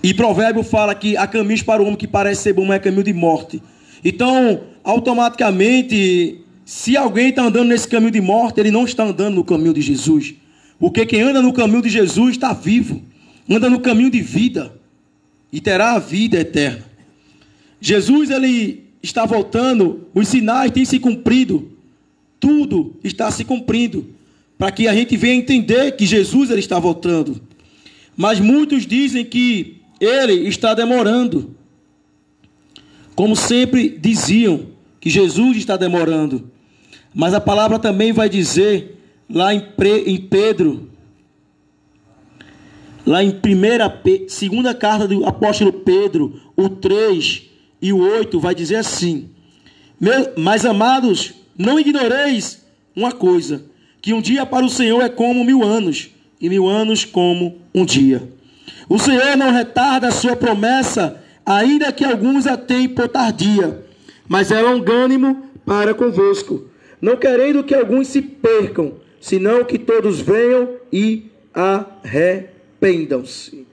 e Provérbio fala que há caminhos para o homem que parece ser bom, mas é caminho de morte. Então, automaticamente, se alguém está andando nesse caminho de morte, ele não está andando no caminho de Jesus. Porque quem anda no caminho de Jesus está vivo, anda no caminho de vida e terá a vida eterna. Jesus, ele está voltando, os sinais têm se cumprido, tudo está se cumprindo, para que a gente venha entender que Jesus ele está voltando. Mas muitos dizem que ele está demorando. Como sempre diziam que Jesus está demorando. Mas a palavra também vai dizer, lá em Pedro, lá em segunda carta do apóstolo Pedro, o 3 e o 8, vai dizer assim: mas amados, não ignoreis uma coisa, que um dia para o Senhor é como 1000 anos, e 1000 anos como um dia. O Senhor não retarda a sua promessa, ainda que alguns a tenham por tardia, mas é longânimo para convosco, não querendo que alguns se percam, senão que todos venham e arrependam-se.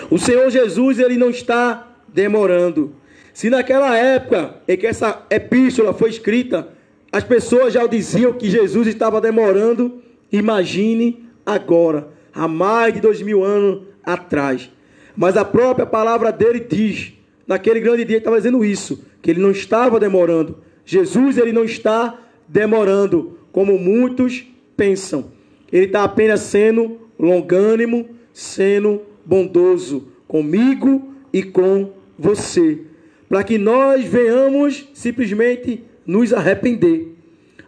O Senhor Jesus, ele não está demorando. Se naquela época em que essa epístola foi escrita, as pessoas já diziam que Jesus estava demorando, imagine agora, há mais de 2000 anos atrás. Mas a própria palavra dele diz, naquele grande dia ele estava dizendo isso, que ele não estava demorando. Jesus, ele não está demorando, como muitos pensam. Ele está apenas sendo longânimo, sendo bondoso comigo e com você, para que nós venhamos simplesmente nos arrepender.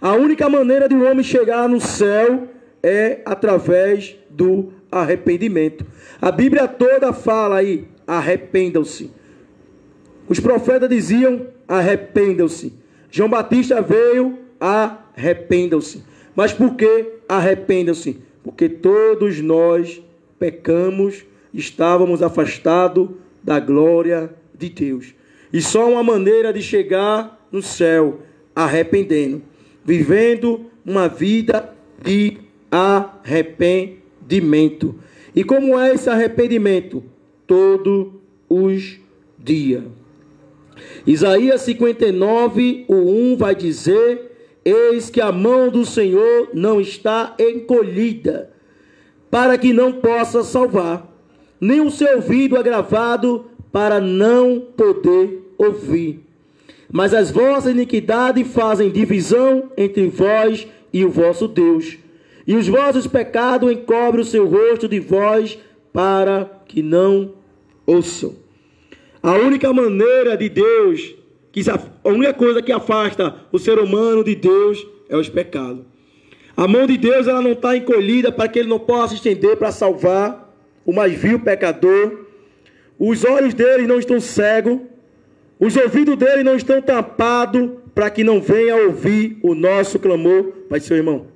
A única maneira de um homem chegar no céu é através do arrependimento. A Bíblia toda fala aí, arrependam-se. Os profetas diziam, arrependam-se. João Batista veio, arrependam-se. Mas por que arrependam-se? Porque todos nós pecamos, estávamos afastados da glória de Deus. E só uma maneira de chegar no céu, arrependendo, vivendo uma vida de arrependimento. E como é esse arrependimento? Todos os dias. Isaías 59, o 1 vai dizer: eis que a mão do Senhor não está encolhida, para que não possa salvar, nem o seu ouvido agravado, para não poder ouvir. Mas as vossas iniquidades fazem divisão entre vós e o vosso Deus. E os vossos pecados encobrem o seu rosto de vós para que não ouçam. A única maneira de Deus, a única coisa que afasta o ser humano de Deus é os pecados. A mão de Deus ela não está encolhida para que Ele não possa estender para salvar o mais vil pecador. Os olhos dele não estão cegos. Os ouvidos dele não estão tampados para que não venha ouvir o nosso clamor. Pai, seu irmão.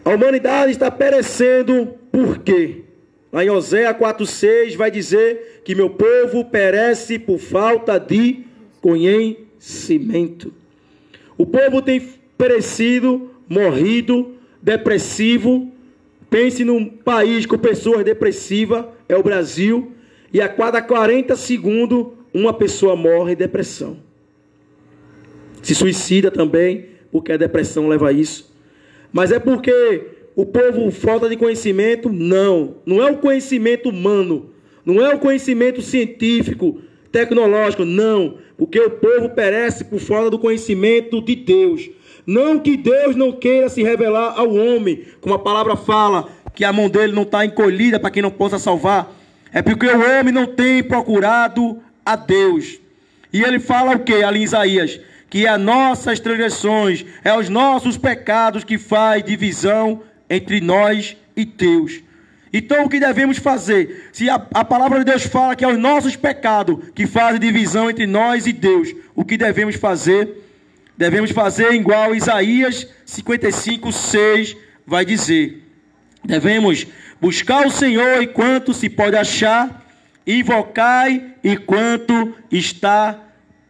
A humanidade está perecendo por quê? Lá em Oséias 4,6 vai dizer que meu povo perece por falta de conhecimento. O povo tem perecido, morrido, depressivo. Pense num país com pessoas depressivas, é o Brasil. E a cada 40 segundos, uma pessoa morre em depressão. Se suicida também, porque a depressão leva a isso. Mas é porque o povo falta de conhecimento? Não. Não é o conhecimento humano. Não é o conhecimento científico, tecnológico. Não. Porque o povo perece por falta do conhecimento de Deus. Não que Deus não queira se revelar ao homem. Como a palavra fala, que a mão dele não está encolhida para quem não possa salvar. É porque o homem não tem procurado a Deus. E ele fala o que ali em Isaías? Que é as nossas transgressões, é os nossos pecados que faz divisão entre nós e Deus. Então o que devemos fazer? Se a palavra de Deus fala que é os nossos pecados que fazem divisão entre nós e Deus, o que devemos fazer? Devemos fazer igual Isaías 55:6 vai dizer. Devemos buscar o Senhor enquanto se pode achar, invocai enquanto está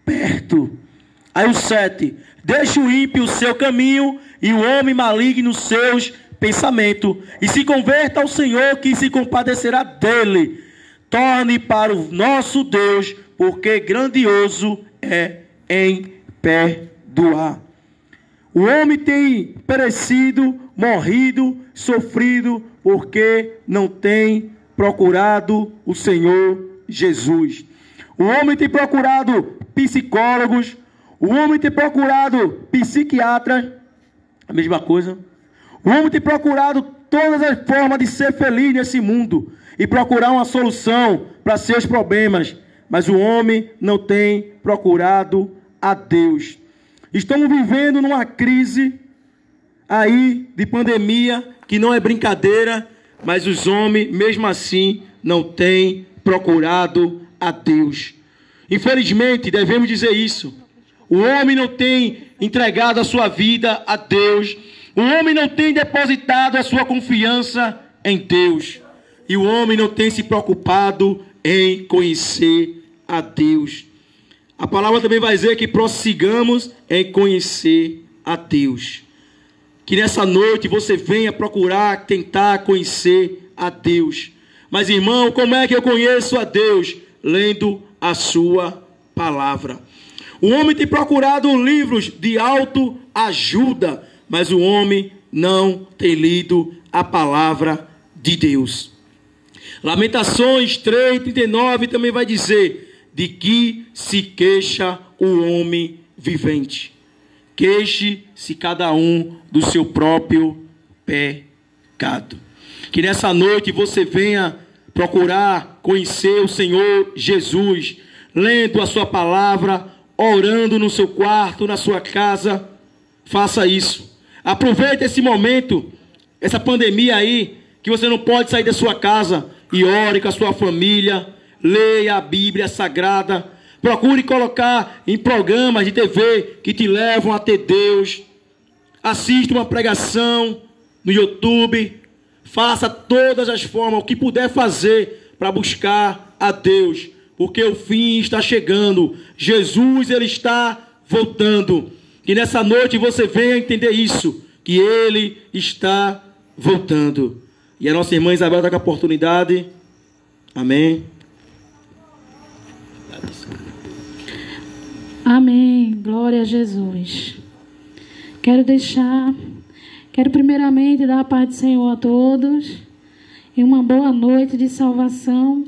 perto. Aí o 7, deixa o ímpio o seu caminho e o homem maligno os seus pensamentos, e se converta ao Senhor, que se compadecerá dele. Torne para o nosso Deus, porque grandioso é em perdoar. O homem tem perecido, morrido, sofrido, porque não tem procurado o Senhor Jesus. O homem tem procurado psicólogos, o homem tem procurado psiquiatras, a mesma coisa. O homem tem procurado todas as formas de ser feliz nesse mundo e procurar uma solução para seus problemas, mas o homem não tem procurado a Deus. Estamos vivendo numa crise aí de pandemia que não é brincadeira, mas os homens, mesmo assim, não têm procurado a Deus. Infelizmente, devemos dizer isso. O homem não tem entregado a sua vida a Deus. O homem não tem depositado a sua confiança em Deus. E o homem não tem se preocupado em conhecer a Deus. A palavra também vai dizer que prossigamos em conhecer a Deus. Que nessa noite você venha procurar, tentar conhecer a Deus. Mas, irmão, como é que eu conheço a Deus? Lendo a sua palavra. O homem tem procurado livros de autoajuda, mas o homem não tem lido a palavra de Deus. Lamentações 3:39 também vai dizer: de que se queixa o homem vivente. Queixe-se cada um do seu próprio pecado. Que nessa noite você venha procurar conhecer o Senhor Jesus, lendo a sua palavra, orando no seu quarto, na sua casa. Faça isso. Aproveite esse momento, essa pandemia aí, que você não pode sair da sua casa, e ore com a sua família, leia a Bíblia Sagrada, procure colocar em programas de TV que te levam a ter Deus, assista uma pregação no YouTube, faça todas as formas, o que puder fazer para buscar a Deus, porque o fim está chegando, Jesus ele está voltando, que nessa noite você venha entender isso, que ele está voltando. E a nossa irmã Isabel está com a oportunidade. Amém.
Amém. Glória a Jesus. Quero primeiramente dar a paz do Senhor a todos e uma boa noite de salvação.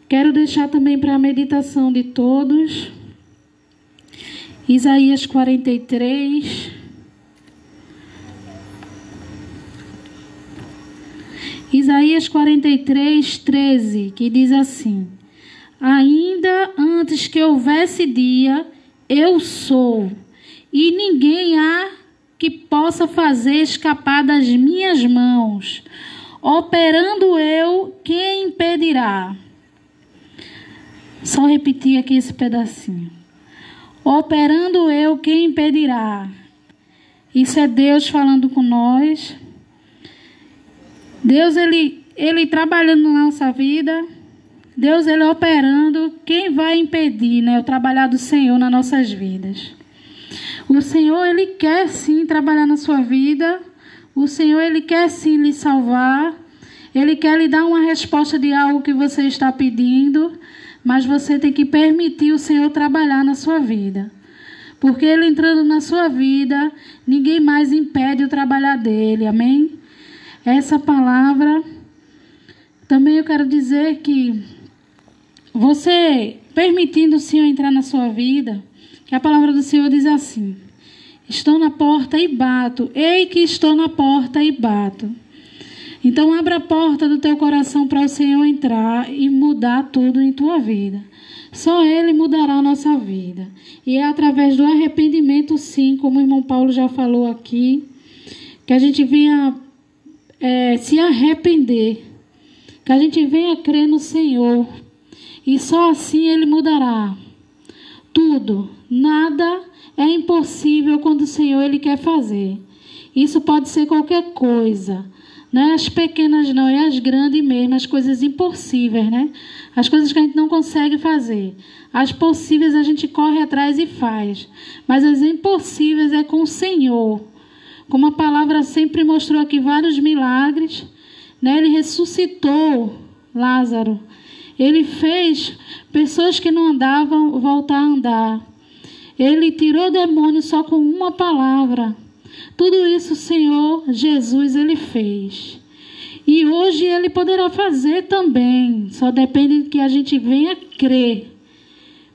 Quero deixar também para a meditação de todos Isaías 43. Isaías 43, 13, que diz assim: ainda antes que houvesse dia, eu sou, e ninguém há que possa fazer escapar das minhas mãos. Operando eu, quem impedirá? Só repetir aqui esse pedacinho. Operando eu, quem impedirá? Isso é Deus falando com nós. Deus, ele trabalhando na nossa vida. Deus, ele operando. Quem vai impedir, né, o trabalhar do Senhor nas nossas vidas? O Senhor, ele quer sim trabalhar na sua vida. O Senhor, ele quer sim lhe salvar. Ele quer lhe dar uma resposta de algo que você está pedindo. Mas você tem que permitir o Senhor trabalhar na sua vida. Porque ele entrando na sua vida, ninguém mais impede o trabalhar dele. Amém? Essa palavra, também eu quero dizer que você, permitindo o Senhor entrar na sua vida, que a palavra do Senhor diz assim: estou na porta e bato. Ei que estou na porta e bato. Então abra a porta do teu coração para o Senhor entrar e mudar tudo em tua vida. Só Ele mudará a nossa vida. E é através do arrependimento, sim, como o irmão Paulo já falou aqui, que a gente venha se arrepender, que a gente venha crer no Senhor. E só assim Ele mudará tudo. Nada é impossível quando o Senhor ele quer fazer. Isso pode ser qualquer coisa. Não é as pequenas não, é as grandes mesmo, as coisas impossíveis, né? As coisas que a gente não consegue fazer. As possíveis a gente corre atrás e faz. Mas as impossíveis é com o Senhor. Como a palavra sempre mostrou aqui vários milagres, né? Ele ressuscitou Lázaro. Ele fez pessoas que não andavam voltar a andar. Ele tirou demônios só com uma palavra. Tudo isso o Senhor Jesus, ele fez. E hoje ele poderá fazer também. Só depende de que a gente venha crer.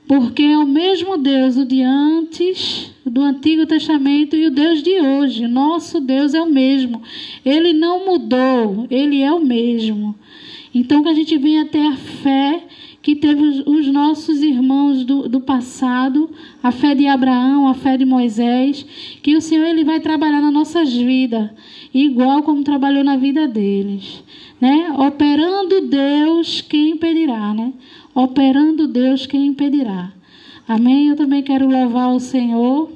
Porque é o mesmo Deus, o de antes, do Antigo Testamento, e o Deus de hoje. Nosso Deus é o mesmo. Ele não mudou, ele é o mesmo. Então que a gente venha ter a fé que teve os nossos irmãos do passado, a fé de Abraão, a fé de Moisés, que o Senhor ele vai trabalhar nas nossas vidas, igual como trabalhou na vida deles, né? Operando Deus, quem impedirá, né? Operando Deus, quem impedirá. Amém? Eu também quero louvar o Senhor.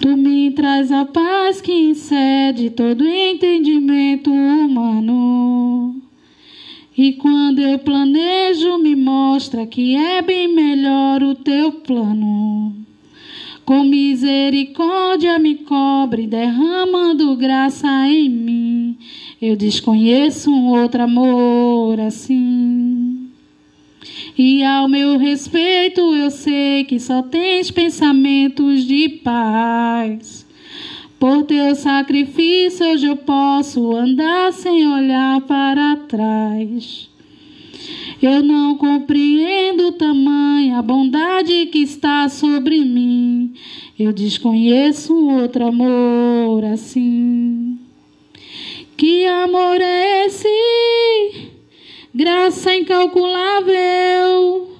Tu me traz a paz que excede todo entendimento humano. E quando eu planejo, me mostra que é bem melhor o teu plano. Com misericórdia me cobre, derramando graça em mim. Eu desconheço um outro amor assim. E ao meu respeito eu sei que só tens pensamentos de paz. Por teu sacrifício hoje eu posso andar sem olhar para trás. Eu não compreendo tamanha bondade que está sobre mim. Eu desconheço um outro amor assim. Que amor é esse? Graça incalculável.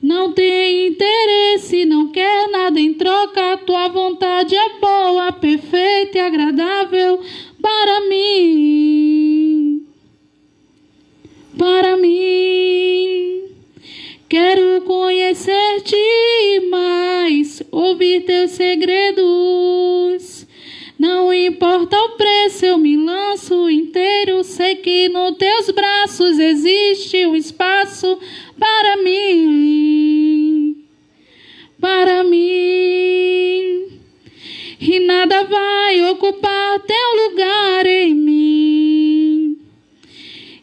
Não tem interesse, não quer nada em troca. Tua vontade é boa, perfeita e agradável para mim. Para mim. Quero conhecer-te mais, ouvir teus segredos. Não importa o preço, eu me lanço inteiro. Sei que nos teus braços existe um espaço para mim, para mim. E nada vai ocupar teu lugar em mim.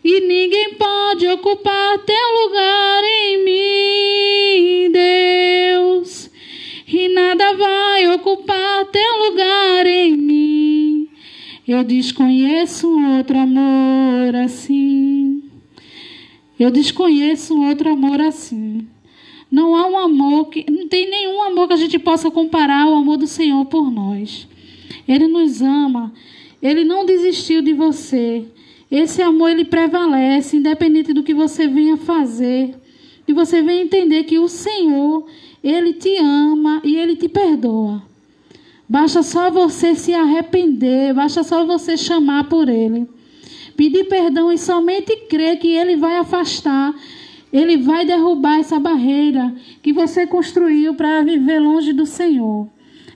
E ninguém pode ocupar teu lugar em mim, Deus. E nada vai ocupar teu lugar em mim. Eu desconheço um outro amor assim. Eu desconheço um outro amor assim. Não há um amor não tem nenhum amor que a gente possa comparar ao amor do Senhor por nós. Ele nos ama, Ele não desistiu de você. Esse amor, ele prevalece, independente do que você venha fazer. E você venha entender que o Senhor, Ele te ama e Ele te perdoa. Basta só você se arrepender, basta só você chamar por Ele. Pedir perdão e somente crer que Ele vai afastar, Ele vai derrubar essa barreira que você construiu para viver longe do Senhor.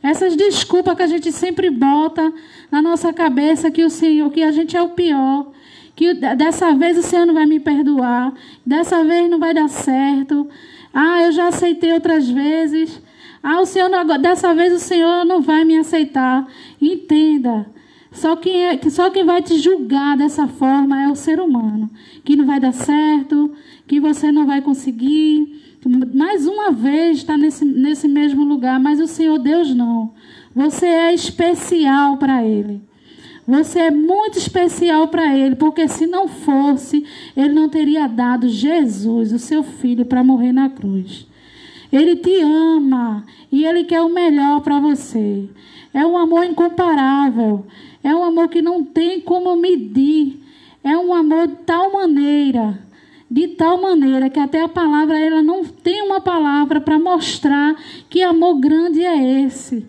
Essas desculpas que a gente sempre bota na nossa cabeça que o Senhor, que a gente é o pior, que dessa vez o Senhor não vai me perdoar, dessa vez não vai dar certo. Eu já aceitei outras vezes. O Senhor não, dessa vez o Senhor não vai me aceitar. Entenda. Só quem vai te julgar dessa forma é o ser humano. Que não vai dar certo, que você não vai conseguir. Mais uma vez está nesse mesmo lugar, mas o Senhor Deus não. Você é especial para Ele. Você é muito especial para Ele, porque se não fosse, Ele não teria dado Jesus, o seu Filho, para morrer na cruz. Ele te ama e Ele quer o melhor para você. É um amor incomparável. É um amor que não tem como medir. É um amor de tal maneira que até a palavra, ela não tem uma palavra para mostrar que amor grande é esse.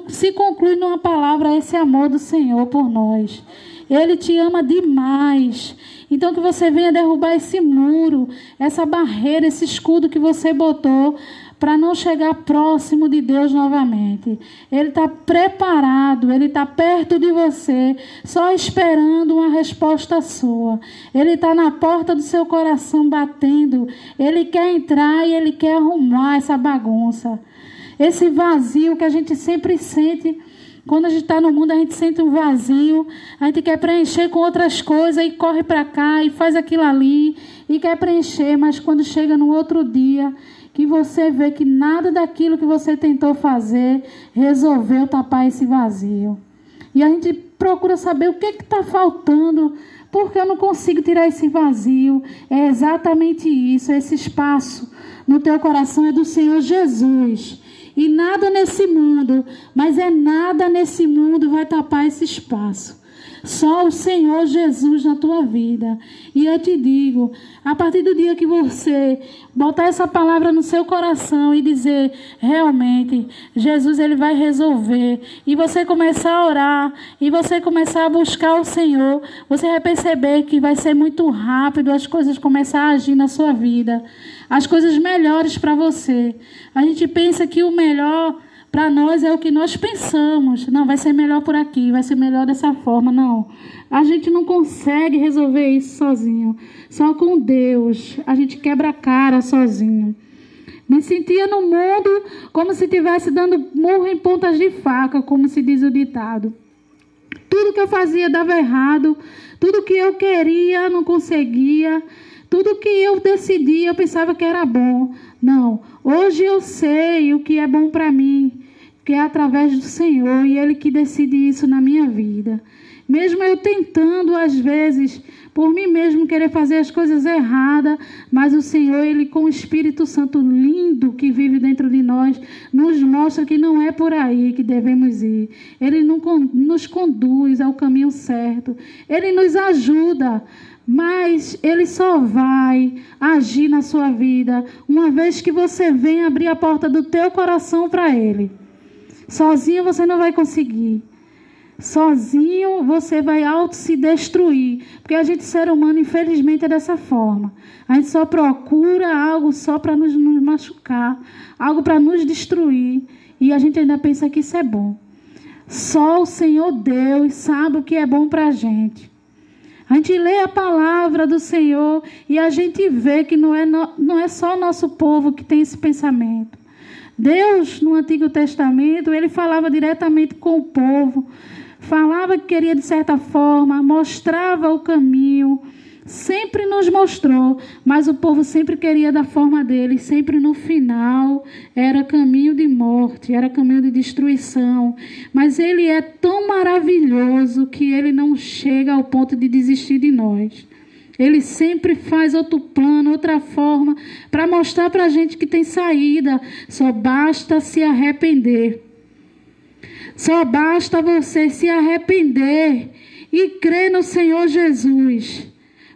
Se conclui numa palavra esse amor do Senhor por nós. Ele te ama demais. Então que você venha derrubar esse muro, essa barreira, esse escudo que você botou para não chegar próximo de Deus novamente. Ele está preparado, Ele está perto de você, só esperando uma resposta sua. Ele está na porta do seu coração batendo. Ele quer entrar e Ele quer arrumar essa bagunça. Esse vazio que a gente sempre sente. Quando a gente está no mundo, a gente sente um vazio, a gente quer preencher com outras coisas e corre para cá e faz aquilo ali e quer preencher, mas quando chega no outro dia, que você vê que nada daquilo que você tentou fazer resolveu tapar esse vazio. E a gente procura saber o que está faltando, porque eu não consigo tirar esse vazio. É exatamente isso, esse espaço no teu coração é do Senhor Jesus. E nada nesse mundo, mas nada nesse mundo vai tapar esse espaço. Só o Senhor Jesus na tua vida. E eu te digo, a partir do dia que você botar essa palavra no seu coração e dizer, realmente, Jesus, Ele vai resolver. E você começar a orar, e você começar a buscar o Senhor, você vai perceber que vai ser muito rápido as coisas começar a agir na sua vida. As coisas melhores para você. A gente pensa que o melhor para nós é o que nós pensamos. Não, vai ser melhor por aqui, vai ser melhor dessa forma. Não. A gente não consegue resolver isso sozinho. Só com Deus. A gente quebra a cara sozinho. Me sentia no mundo como se estivesse dando murro em pontas de faca, como se diz o ditado. Tudo que eu fazia dava errado. Tudo que eu queria não conseguia. Tudo que eu decidia, eu pensava que era bom. Não, hoje eu sei o que é bom para mim, que é através do Senhor, e Ele que decide isso na minha vida. Mesmo eu tentando, às vezes, por mim mesmo, querer fazer as coisas erradas, mas o Senhor, Ele com o Espírito Santo lindo que vive dentro de nós, nos mostra que não é por aí que devemos ir. Ele nos conduz ao caminho certo. Ele nos ajuda. Mas Ele só vai agir na sua vida uma vez que você vem abrir a porta do teu coração para Ele. Sozinho você não vai conseguir. Sozinho você vai se destruir. Porque a gente, ser humano, infelizmente, é dessa forma. A gente só procura algo só para nos machucar, algo para nos destruir. E a gente ainda pensa que isso é bom. Só o Senhor Deus sabe o que é bom para a gente. A gente lê a palavra do Senhor e a gente vê que não é só nosso povo que tem esse pensamento. Deus, no Antigo Testamento, Ele falava diretamente com o povo, falava que queria de certa forma, mostrava o caminho, sempre nos mostrou, mas o povo sempre queria da forma dele, sempre no final era caminho de morte, era caminho de destruição. Mas Ele é tão maravilhoso que Ele não chega ao ponto de desistir de nós. Ele sempre faz outro plano, outra forma, para mostrar para a gente que tem saída. Só basta se arrepender. Só basta você se arrepender e crer no Senhor Jesus.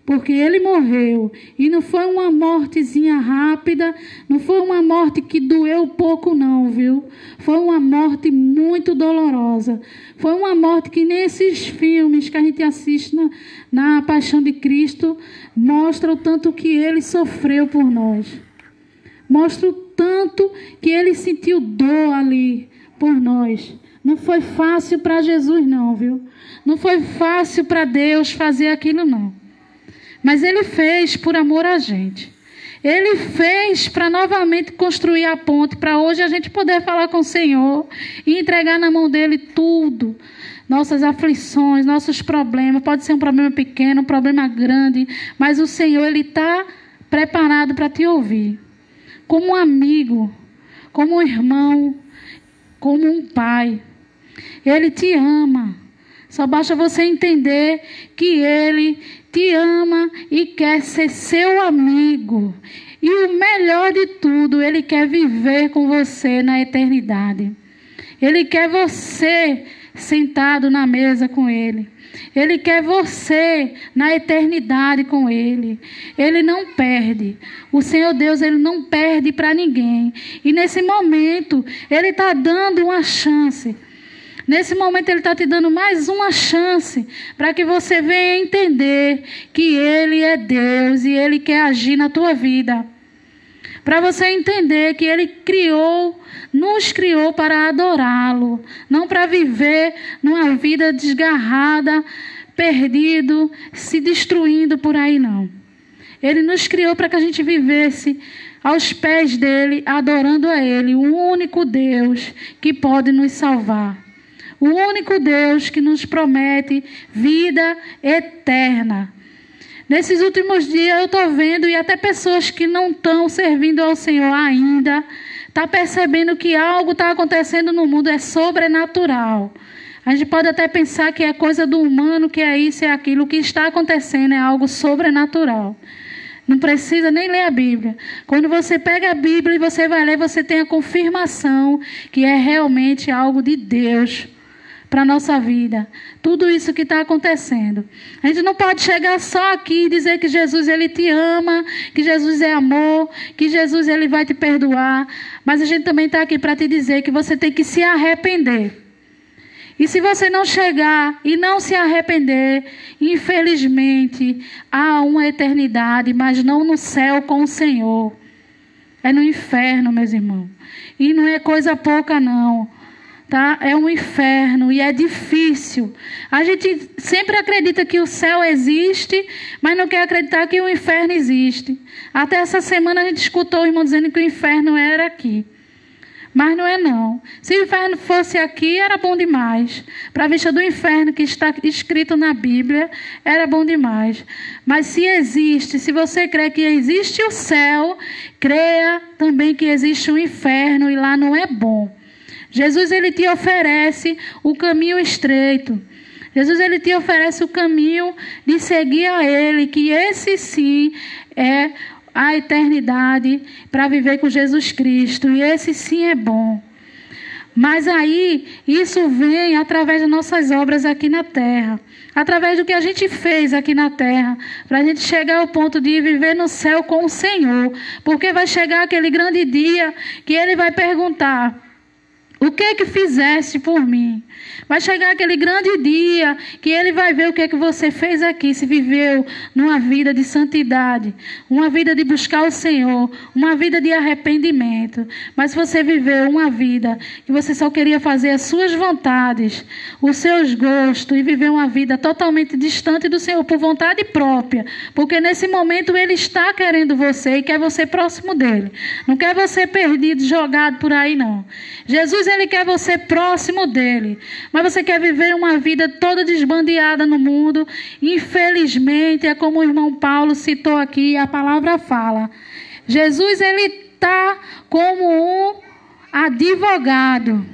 Porque Ele morreu. E não foi uma mortezinha rápida, não foi uma morte que doeu pouco não, viu? Foi uma morte muito dolorosa. Foi uma morte que nem esses filmes que a gente assiste na Paixão de Cristo mostra o tanto que Ele sofreu por nós. Mostra o tanto que Ele sentiu dor ali por nós. Não foi fácil para Jesus não, viu? Não foi fácil para Deus fazer aquilo não. Mas Ele fez por amor a gente. Ele fez para novamente construir a ponte, para hoje a gente poder falar com o Senhor e entregar na mão dEle tudo. Nossas aflições, nossos problemas. Pode ser um problema pequeno, um problema grande, mas o Senhor, Ele está preparado para te ouvir. Como um amigo, como um irmão, como um pai. Ele te ama. Só basta você entender que Ele te ama e quer ser seu amigo. E o melhor de tudo, Ele quer viver com você na eternidade. Ele quer você sentado na mesa com Ele. Ele quer você na eternidade com Ele. Ele não perde. O Senhor Deus, Ele não perde para ninguém. E nesse momento, Ele está dando uma chance. Nesse momento Ele está te dando mais uma chance para que você venha entender que Ele é Deus e Ele quer agir na tua vida. Para você entender que Ele nos criou para adorá-lo, não para viver numa vida desgarrada, perdido, se destruindo por aí não. Ele nos criou para que a gente vivesse aos pés dEle, adorando a Ele, o único Deus que pode nos salvar. O único Deus que nos promete vida eterna. Nesses últimos dias eu estou vendo, e até pessoas que não estão servindo ao Senhor ainda, estão percebendo que algo está acontecendo no mundo, é sobrenatural. A gente pode até pensar que é coisa do humano, que é isso, é aquilo. O que está acontecendo é algo sobrenatural. Não precisa nem ler a Bíblia. Quando você pega a Bíblia e você vai ler, você tem a confirmação que é realmente algo de Deus para a nossa vida. Tudo isso que está acontecendo. A gente não pode chegar só aqui e dizer que Jesus, Ele te ama, que Jesus é amor, que Jesus, Ele vai te perdoar. Mas a gente também está aqui para te dizer que você tem que se arrepender. E se você não chegar e não se arrepender, infelizmente, há uma eternidade, mas não no céu com o Senhor. É no inferno, meus irmãos. E não é coisa pouca, não. Tá? É um inferno e é difícil. A gente sempre acredita que o céu existe, mas não quer acreditar que o inferno existe. Até essa semana a gente escutou o irmão dizendo que o inferno era aqui. Mas não é não. Se o inferno fosse aqui, era bom demais. Para a vista do inferno que está escrito na Bíblia, era bom demais. Mas se existe, se você crê que existe o céu, creia também que existe o inferno e lá não é bom. Jesus, Ele te oferece o caminho estreito. Jesus, Ele te oferece o caminho de seguir a Ele, que esse sim é a eternidade para viver com Jesus Cristo. E esse sim é bom. Mas aí, isso vem através das nossas obras aqui na terra. Através do que a gente fez aqui na terra. Para a gente chegar ao ponto de viver no céu com o Senhor. Porque vai chegar aquele grande dia que Ele vai perguntar: o que fizeste por mim? Vai chegar aquele grande dia que Ele vai ver o que você fez aqui. Se viveu numa vida de santidade, uma vida de buscar o Senhor, uma vida de arrependimento. Mas se você viveu uma vida que você só queria fazer as suas vontades, os seus gostos, e viver uma vida totalmente distante do Senhor por vontade própria, porque nesse momento Ele está querendo você e quer você próximo dEle. Não quer você perdido, jogado por aí, não. Jesus, Ele quer você próximo dEle. Mas você quer viver uma vida toda desbandeada no mundo. Infelizmente, é como o irmão Paulo citou aqui, a palavra fala. Jesus, Ele está como um advogado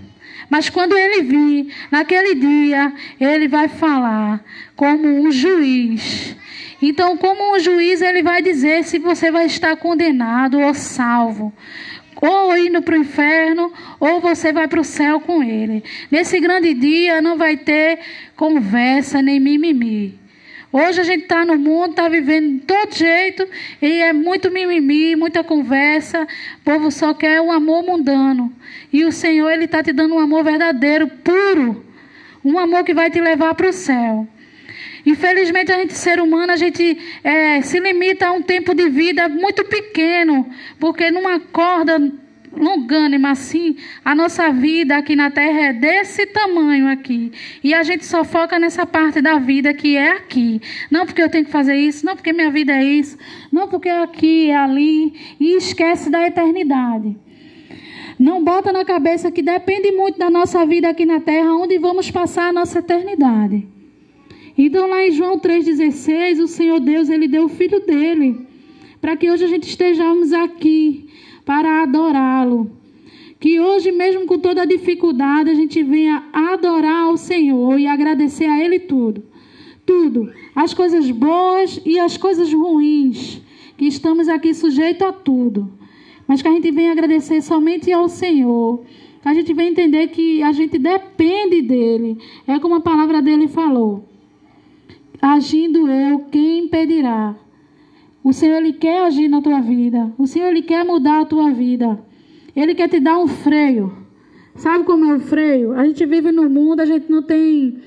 Mas quando ele vir, naquele dia, ele vai falar como um juiz. Então, como um juiz, ele vai dizer se você vai estar condenado ou salvo, ou indo para o inferno, ou você vai para o céu com ele. Nesse grande dia não vai ter conversa nem mimimi. Hoje a gente está no mundo, está vivendo de todo jeito, e é muito mimimi, muita conversa. O povo só quer um amor mundano. E o Senhor, Ele está te dando um amor verdadeiro, puro. Um amor que vai te levar para o céu. Infelizmente, a gente, ser humano, a gente se limita a um tempo de vida muito pequeno, porque numa corda longânima assim, a nossa vida aqui na Terra é desse tamanho aqui. E a gente só foca nessa parte da vida que é aqui. Não porque eu tenho que fazer isso, não porque minha vida é isso, não porque é aqui, é ali, e esquece da eternidade. Não bota na cabeça que depende muito da nossa vida aqui na Terra, onde vamos passar a nossa eternidade. Então, lá em João 3,16, o Senhor Deus, Ele deu o Filho dEle, para que hoje a gente estejamos aqui, para adorá-lo. Que hoje, mesmo com toda a dificuldade, a gente venha adorar ao Senhor e agradecer a Ele tudo. Tudo. As coisas boas e as coisas ruins, que estamos aqui sujeitos a tudo. Mas que a gente venha agradecer somente ao Senhor. Que a gente venha entender que a gente depende dEle. É como a palavra dEle falou. Agindo eu, quem impedirá? O Senhor, Ele quer agir na tua vida. O Senhor, Ele quer mudar a tua vida. Ele quer te dar um freio. Sabe como é o freio? A gente vive no mundo, a gente não tem...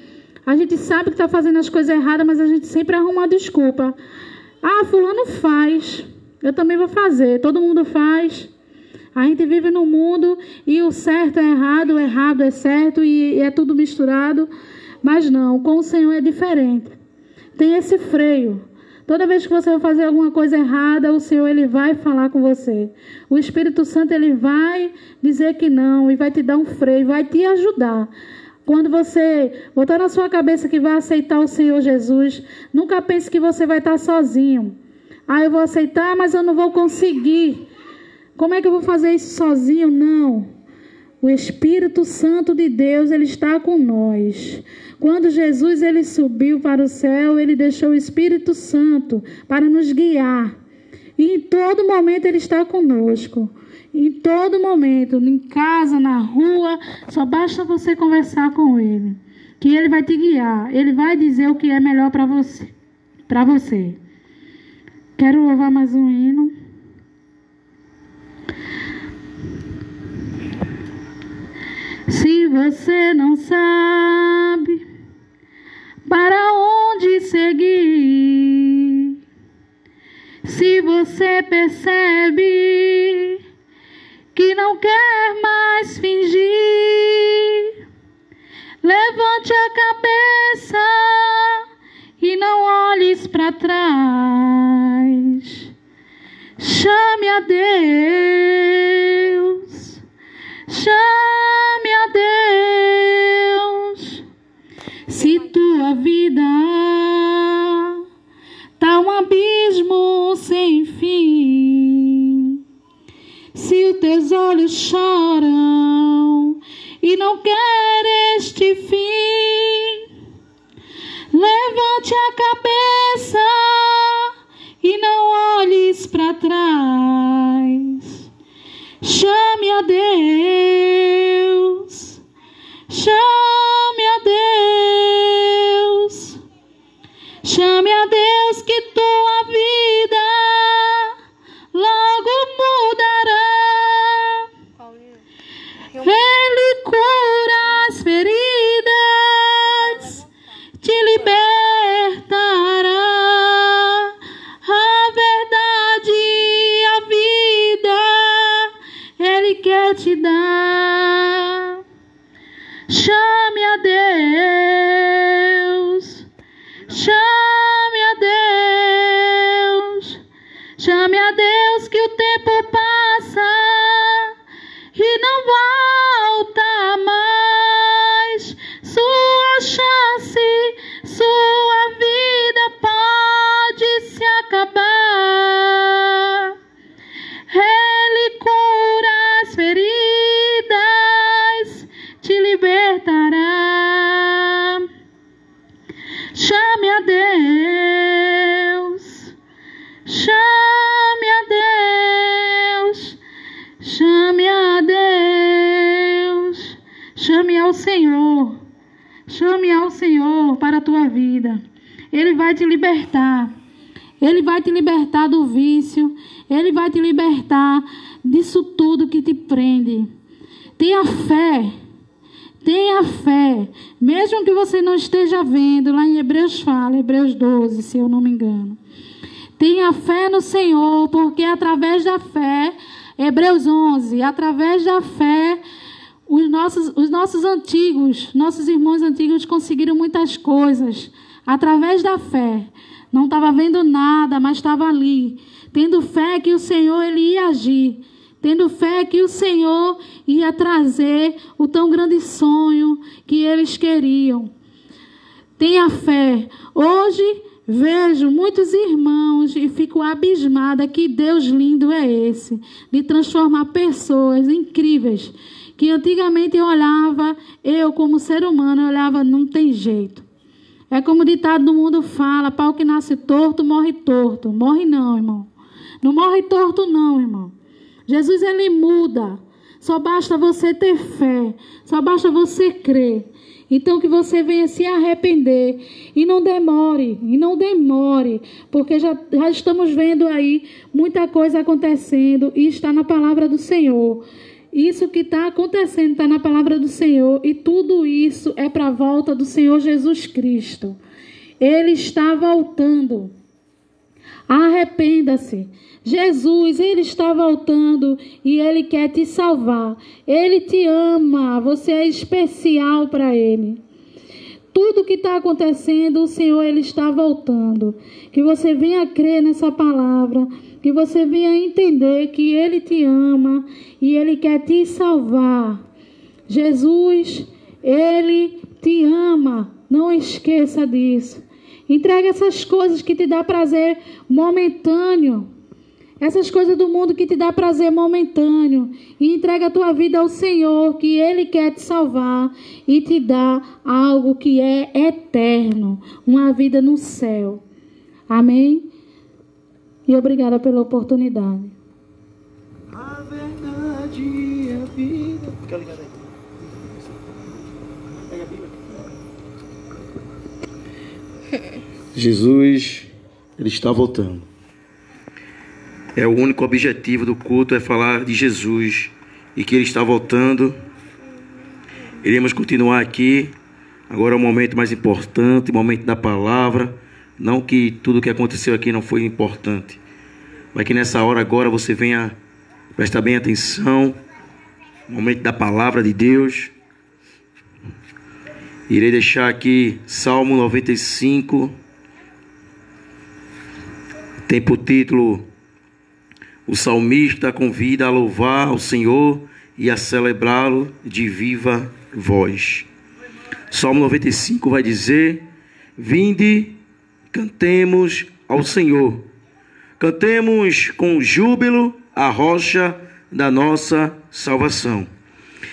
A gente sabe que está fazendo as coisas erradas, mas a gente sempre arruma uma desculpa. Ah, fulano faz. Eu também vou fazer. Todo mundo faz. A gente vive no mundo e o certo é errado, o errado é certo e é tudo misturado. Mas não, com o Senhor é diferente. Tem esse freio. Toda vez que você vai fazer alguma coisa errada, o Senhor, Ele vai falar com você. O Espírito Santo, Ele vai dizer que não e vai te dar um freio, vai te ajudar. Quando você botar na sua cabeça que vai aceitar o Senhor Jesus, nunca pense que você vai estar sozinho. Ah, eu vou aceitar, mas eu não vou conseguir. Como é que eu vou fazer isso sozinho? Não. O Espírito Santo de Deus, Ele está com nós. Quando Jesus ele subiu para o céu, Ele deixou o Espírito Santo para nos guiar. E em todo momento Ele está conosco. Em todo momento, em casa, na rua, só basta você conversar com Ele. Que Ele vai te guiar. Ele vai dizer o que é melhor para você. Para você. Quero louvar mais um hino. Se você não sabe para onde seguir, se você percebe que não quer mais fingir, levante a cabeça e não olhes para trás. Chame a Deus, chame a Deus. Se tua vida tá um abismo sem fim, se os teus olhos choram e não quer este fim, levante a cabeça e não olhes para trás. Chame a Deus, chame a Deus, chame a Deus que tua vida logo mudará. Ele cura as feridas, te libertará. A verdade e a vida Ele quer te dar. Chame a Deus, chame a Deus, chame a Deus que o tempo passa e não volta mais. Sua chance, sua vida pode se acabar. Ele cura as feridas, te liberta. a tua vida. Ele vai te libertar. Ele vai te libertar do vício. Ele vai te libertar disso tudo que te prende. Tenha fé. Tenha fé. Mesmo que você não esteja vendo, lá em Hebreus fala, Hebreus 12, se eu não me engano. Tenha fé no Senhor, porque através da fé, Hebreus 11, através da fé, os nossos antigos, nossos irmãos antigos conseguiram muitas coisas. Através da fé. Não estava vendo nada, mas estava ali. Tendo fé que o Senhor ele ia agir. Tendo fé que o Senhor ia trazer o tão grande sonho que eles queriam. Tenha fé. Hoje vejo muitos irmãos e fico abismada que Deus lindo é esse. De transformar pessoas incríveis. Que antigamente eu olhava, eu como ser humano, eu olhava, não tem jeito. É como o ditado do mundo fala, pau que nasce torto, morre torto. Morre não, irmão. Não morre torto não, irmão. Jesus, ele muda. Só basta você ter fé. Só basta você crer. Então que você venha se arrepender. E não demore. Porque já estamos vendo aí muita coisa acontecendo. E está na palavra do Senhor. Isso que está acontecendo está na palavra do Senhor. E tudo isso é para a volta do Senhor Jesus Cristo. Ele está voltando. Arrependa-se. Jesus, ele está voltando e ele quer te salvar. Ele te ama. Você é especial para ele. Tudo que está acontecendo, o Senhor, ele está voltando. Que você venha crer nessa palavra. Que você venha entender que ele te ama e ele quer te salvar. Jesus, ele te ama. Não esqueça disso. Entregue essas coisas que te dá prazer momentâneo. Essas coisas do mundo que te dá prazer momentâneo. E entrega a tua vida ao Senhor, que ele quer te salvar e te dar algo que é eterno. Uma vida no céu. Amém? E obrigada pela oportunidade.
A verdade e a vida. Fica ligado aí. Pega a Bíblia. Jesus, ele está voltando. É o único objetivo do culto, é falar de Jesus e que ele está voltando. Iremos continuar aqui. Agora é o momento mais importante, o momento da palavra. Não que tudo que aconteceu aqui não foi importante, mas que nessa hora agora você venha prestar bem atenção. Momento da palavra de Deus. Irei deixar aqui Salmo 95. Tem por título: o salmista convida a louvar ao Senhor e a celebrá-lo de viva voz. Salmo 95 vai dizer: vinde, cantemos ao Senhor. Cantemos com júbilo a rocha da nossa salvação.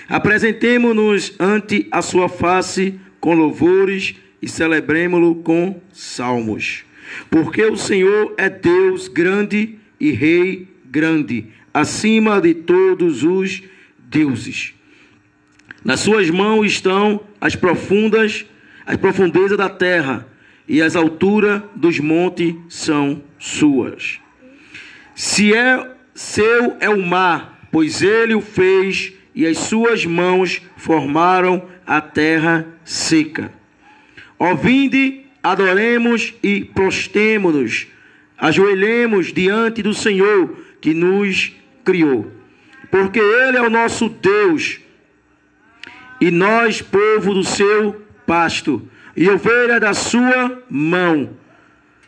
Apresentemo-nos ante a sua face com louvores e celebremo-lo com salmos. Porque o Senhor é Deus grande e Rei grande, acima de todos os deuses. Nas suas mãos estão as profundezas da terra, e as alturas dos montes são suas. Seu é o mar, pois ele o fez, e as suas mãos formaram a terra seca. Ó, vinde, adoremos e prostremo-nos, ajoelhemos diante do Senhor que nos criou. Porque ele é o nosso Deus, e nós, povo do seu pasto, e ovelha da sua mão.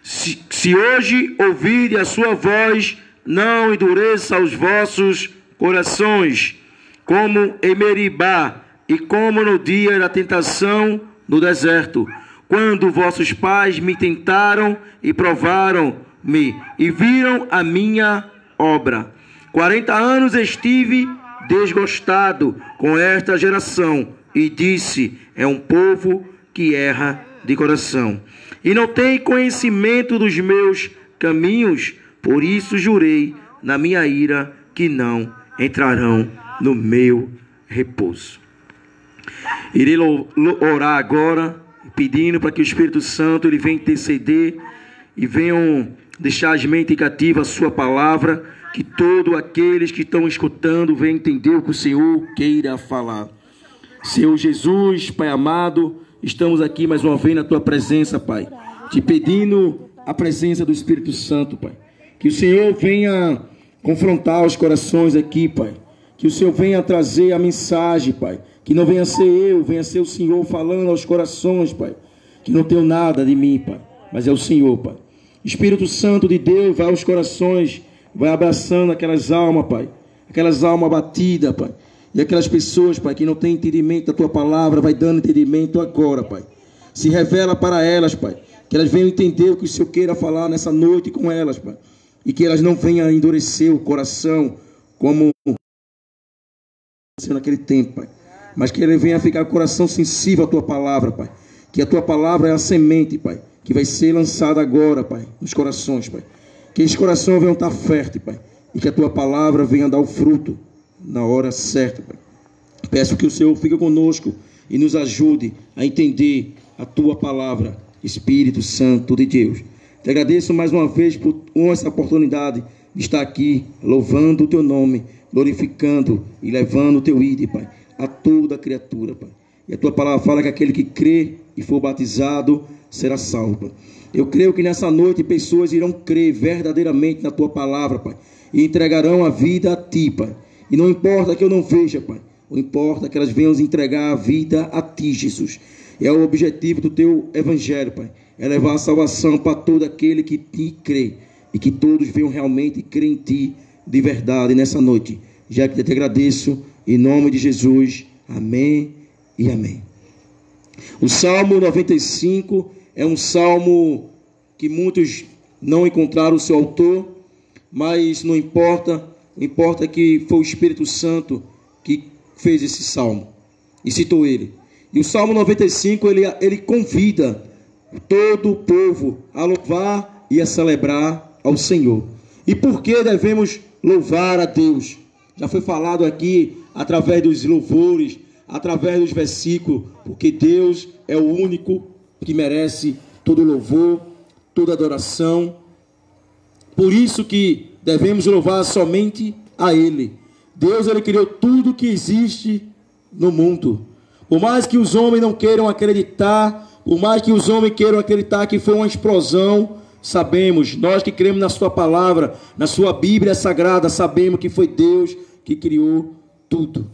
Se hoje ouvirem a sua voz, não endureça os vossos corações, como em Meribá, e como no dia da tentação no deserto, quando vossos pais me tentaram e provaram-me, e viram a minha obra. 40 anos estive desgostado com esta geração, e disse: é um povo que erra de coração, e não tem conhecimento dos meus caminhos. Por isso jurei na minha ira que não entrarão no meu repouso. Irei orar agora, pedindo para que o Espírito Santo ele venha interceder e venham deixar as mentes cativas a sua palavra, que todos aqueles que estão escutando venham entender o que o Senhor queira falar. Senhor Jesus, Pai amado, estamos aqui mais uma vez na Tua presença, Pai, te pedindo a presença do Espírito Santo, Pai. Que o Senhor venha confrontar os corações aqui, Pai. Que o Senhor venha trazer a mensagem, Pai. Que não venha ser eu, venha ser o Senhor falando aos corações, Pai. Que não tenho nada de mim, Pai, mas é o Senhor, Pai. Espírito Santo de Deus, vai aos corações, vai abraçando aquelas almas, Pai. Aquelas almas abatidas, Pai. E aquelas pessoas, Pai, que não têm entendimento da Tua palavra, vai dando entendimento agora, Pai. Se revela para elas, Pai. Que elas venham entender o que o Senhor queira falar nessa noite com elas, Pai. E que elas não venham endurecer o coração como naquele tempo, Pai. Mas que ele venha ficar com o coração sensível à Tua palavra, Pai. Que a Tua palavra é a semente, Pai, que vai ser lançada agora, Pai, nos corações, Pai. Que esse coração venha estar fértil, Pai. E que a Tua palavra venha dar o fruto na hora certa, Pai. Peço que o Senhor fique conosco e nos ajude a entender a Tua palavra, Espírito Santo de Deus. Te agradeço mais uma vez por essa oportunidade de estar aqui louvando o Teu nome, glorificando e levando o Teu ídolo, Pai, a toda criatura, Pai. E a Tua palavra fala que aquele que crê e for batizado será salvo, Pai. Eu creio que nessa noite pessoas irão crer verdadeiramente na Tua palavra, Pai, e entregarão a vida a Ti, Pai. E não importa que eu não veja, Pai, o importa que elas venham entregar a vida a Ti, Jesus. É o objetivo do Teu evangelho, Pai, é levar a salvação para todo aquele que Te crê, e que todos venham realmente crer em Ti de verdade nessa noite. Já que te agradeço, em nome de Jesus, amém e amém. O Salmo 95 é um salmo que muitos não encontraram o seu autor, mas não importa, importa que foi o Espírito Santo que fez esse salmo e citou ele. E o Salmo 95 ele convida todo o povo a louvar e a celebrar ao Senhor. E por que devemos louvar a Deus? Já foi falado aqui através dos louvores, através dos versículos, porque Deus é o único que merece todo louvor, toda adoração. Por isso que devemos louvar somente a Ele. Deus, Ele criou tudo que existe no mundo. Por mais que os homens não queiram acreditar, por mais que os homens queiram acreditar que foi uma explosão, sabemos, nós que cremos na Sua palavra, na Sua Bíblia Sagrada, sabemos que foi Deus que criou tudo.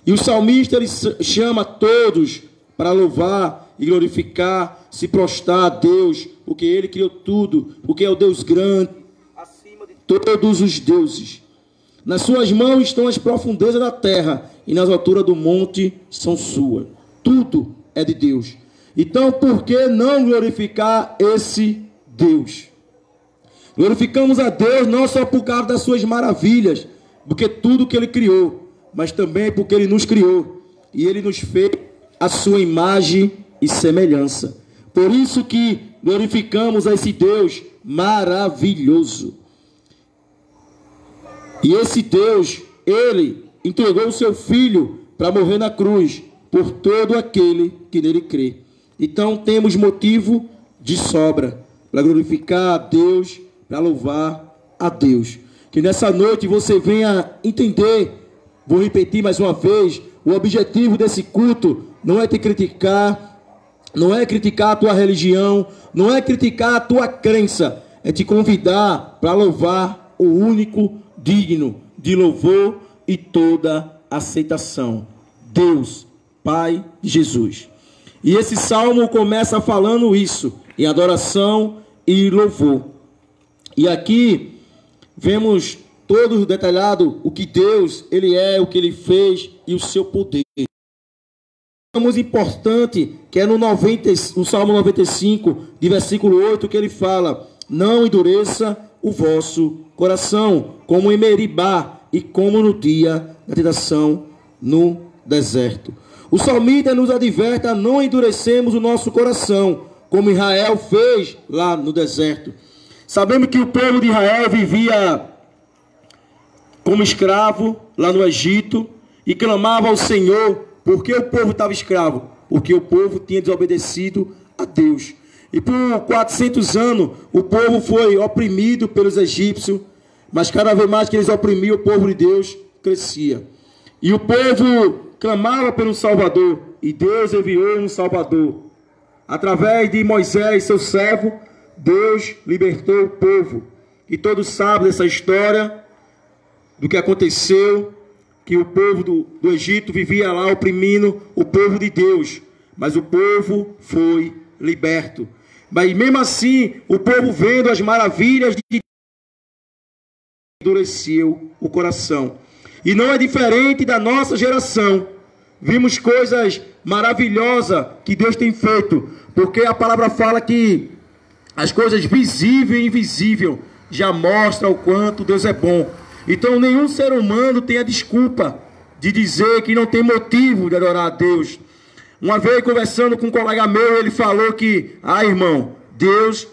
E o salmista, ele chama todos para louvar e glorificar, se prostrar a Deus, porque Ele criou tudo, porque é o Deus grande, acima de todos os deuses. Nas Suas mãos estão as profundezas da terra, e nas alturas do monte são suas. Tudo é de Deus. Então, por que não glorificar esse Deus? Glorificamos a Deus não só por causa das Suas maravilhas, porque tudo que Ele criou, mas também porque Ele nos criou e Ele nos fez a Sua imagem e semelhança. Por isso que glorificamos a esse Deus maravilhoso. E esse Deus, Ele entregou o Seu Filho para morrer na cruz por todo aquele que nele crê. Então temos motivo de sobra para glorificar a Deus, para louvar a Deus. Que nessa noite você venha entender, vou repetir mais uma vez, o objetivo desse culto não é te criticar, não é criticar a tua religião, não é criticar a tua crença, é te convidar para louvar o único digno de louvor e toda aceitação, Deus, Pai de Jesus. E esse salmo começa falando isso, em adoração e louvor. E aqui vemos todo detalhado o que Deus, Ele é, o que Ele fez e o seu poder. Muito importante que é no Salmo 95, de versículo 8, que ele fala: não endureça o vosso coração, como em Meribá e como no dia da tentação no deserto. O salmista nos adverte a não endurecermos o nosso coração, como Israel fez lá no deserto. Sabemos que o povo de Israel vivia como escravo lá no Egito e clamava ao Senhor. Por que o povo estava escravo? Porque o povo tinha desobedecido a Deus. E por 400 anos o povo foi oprimido pelos egípcios, mas cada vez mais que eles oprimiam, o povo de Deus crescia. E o povo clamava pelo Salvador, e Deus enviou um Salvador. Através de Moisés, seu servo, Deus libertou o povo. E todos sabem dessa história, do que aconteceu, que o povo do Egito vivia lá oprimindo o povo de Deus. Mas o povo foi liberto. Mas mesmo assim, o povo vendo as maravilhas de Deus, endureceu o coração. E não é diferente da nossa geração. Vimos coisas maravilhosas que Deus tem feito, porque a palavra fala que as coisas visíveis e invisíveis já mostram o quanto Deus é bom. Então nenhum ser humano tem a desculpa de dizer que não tem motivo de adorar a Deus. Uma vez conversando com um colega meu, ele falou que, irmão,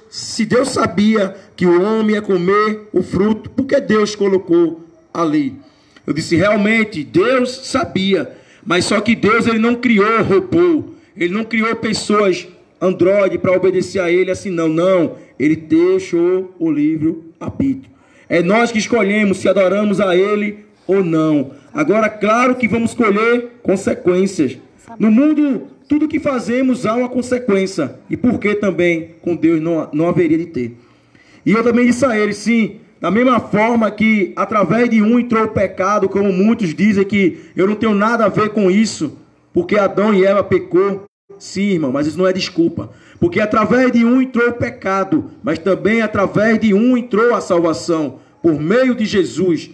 se Deus sabia que o homem ia comer o fruto, por que Deus colocou ali? Eu disse, realmente, Deus sabia, mas só que Deus ele não criou robô, ele não criou pessoas androide para obedecer a ele assim, não, ele deixou o livre-arbítrio. É nós que escolhemos se adoramos a ele ou não. Agora, claro que vamos colher consequências. No mundo, tudo que fazemos há uma consequência. E por que também com Deus não haveria de ter? E eu também disse a ele, sim, da mesma forma que através de um entrou o pecado, como muitos dizem que eu não tenho nada a ver com isso, porque Adão e Eva pecou. Sim, irmão, mas isso não é desculpa. Porque através de um entrou o pecado, mas também através de um entrou a salvação. Por meio de Jesus,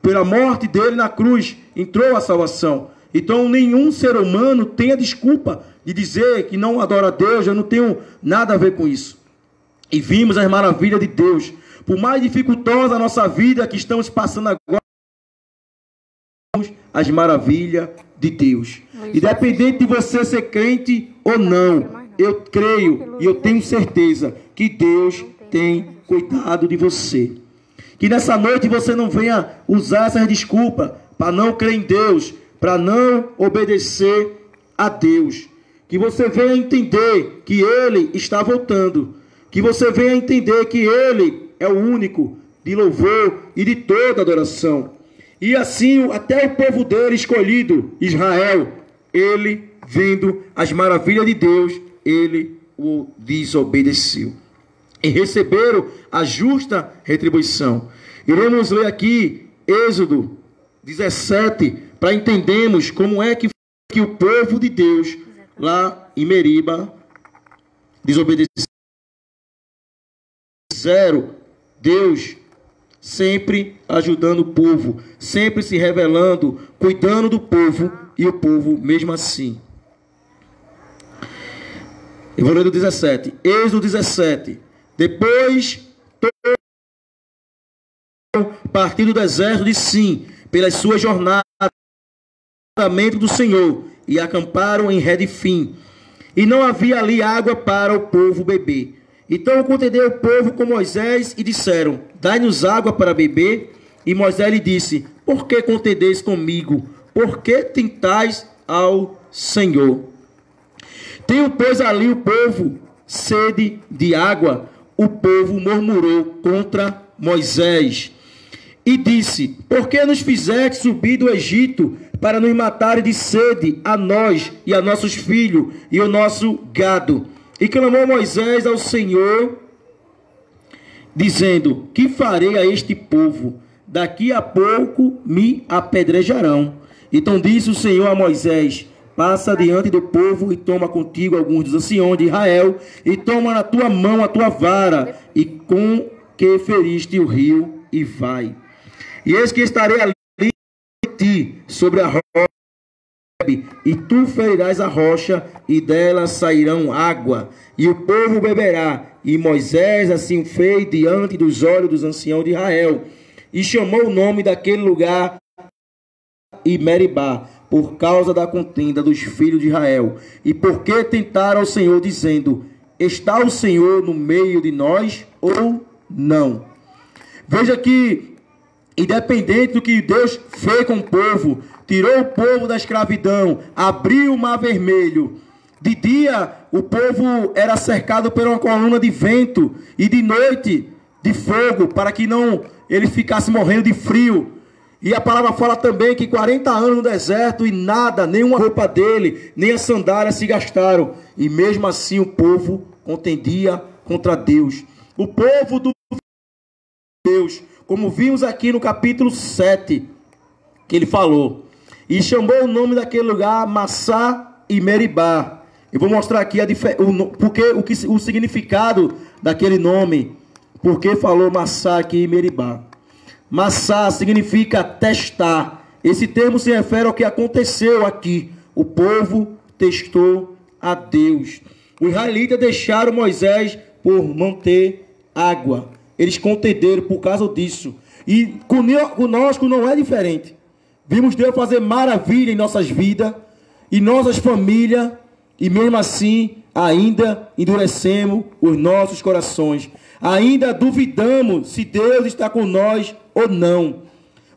pela morte dele na cruz, entrou a salvação. Então nenhum ser humano tem a desculpa de dizer que não adora a Deus, eu não tenho nada a ver com isso. E vimos as maravilhas de Deus. Por mais dificultosa a nossa vida que estamos passando agora, as maravilhas de Deus. Independente de você ser crente ou não, eu creio e eu tenho certeza que Deus tem cuidado de você. Que nessa noite você não venha usar essas desculpas para não crer em Deus, para não obedecer a Deus. Que você venha entender que Ele está voltando. Que você venha entender que Ele é o único de louvor e de toda adoração. E assim, até o povo dele escolhido, Israel, ele, vendo as maravilhas de Deus, ele o desobedeceu. E receberam a justa retribuição. Iremos ler aqui Êxodo 17, para entendermos como é que o povo de Deus, lá em Meriba, desobedeceu. Deus sempre ajudando o povo, sempre se revelando, cuidando do povo, e o povo mesmo assim. Eu vou ler do 17. Êxodo 17. Depois partir do deserto de Sim, pelas suas jornadas do Senhor, e acamparam em Redifim. E não havia ali água para o povo beber. Então contendeu o povo com Moisés e disseram, dai-nos água para beber. E Moisés lhe disse, por que contendeis comigo? Por que tentais ao Senhor? Tendo, pois, ali o povo sede de água, o povo murmurou contra Moisés. E disse, por que nos fizeste subir do Egito para nos matar de sede a nós e a nossos filhos e o nosso gado? E clamou Moisés ao Senhor, dizendo, que farei a este povo? Daqui a pouco me apedrejarão. Então disse o Senhor a Moisés, passa diante do povo e toma contigo alguns dos anciões de Israel, e toma na tua mão a tua vara, e com que feriste o rio, e vai. E eis que estarei ali em ti, sobre a rocha, e tu ferirás a rocha, e dela sairão água, e o povo beberá. E Moisés assim fez diante dos olhos dos anciãos de Israel, e chamou o nome daquele lugar e Meribá, por causa da contenda dos filhos de Israel. E porque tentaram ao Senhor, dizendo, está o Senhor no meio de nós ou não? Veja que, independente do que Deus fez com o povo, tirou o povo da escravidão, abriu o mar vermelho. De dia o povo era cercado por uma coluna de vento e de noite de fogo, para que não ele ficasse morrendo de frio. E a palavra fala também que 40 anos no deserto e nada, nenhuma roupa dele, nem as sandálias se gastaram. E mesmo assim o povo contendia contra Deus. O povo do Deus, como vimos aqui no capítulo 7, que ele falou. E chamou o nome daquele lugar Massá e Meribá. Eu vou mostrar aqui o significado daquele nome. Porque falou Massá aqui em Meribá. Massá significa testar. Esse termo se refere ao que aconteceu aqui. O povo testou a Deus. Os israelitas deixaram Moisés por não ter água. Eles contenderam por causa disso. E conosco não é diferente. Vimos Deus fazer maravilha em nossas vidas, em nossas famílias, e mesmo assim ainda endurecemos os nossos corações. Ainda duvidamos se Deus está com nós ou não.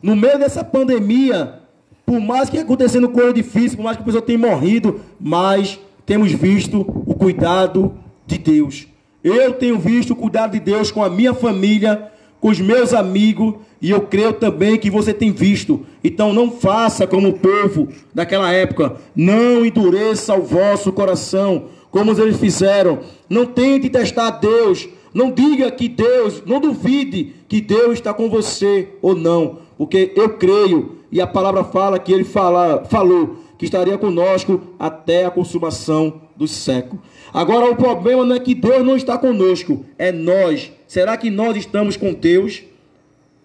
No meio dessa pandemia, por mais que acontecendo coisa difícil, por mais que a pessoa tenha morrido, mas temos visto o cuidado de Deus. Eu tenho visto o cuidado de Deus com a minha família, com os meus amigos, e eu creio também que você tem visto. Então não faça como o povo daquela época. Não endureça o vosso coração, como eles fizeram. Não tente testar Deus. Não diga que Deus, não duvide que Deus está com você ou não. Porque eu creio, e a palavra fala que ele falou que estaria conosco até a consumação do século. Agora o problema não é que Deus não está conosco, é nós. Será que nós estamos com Deus?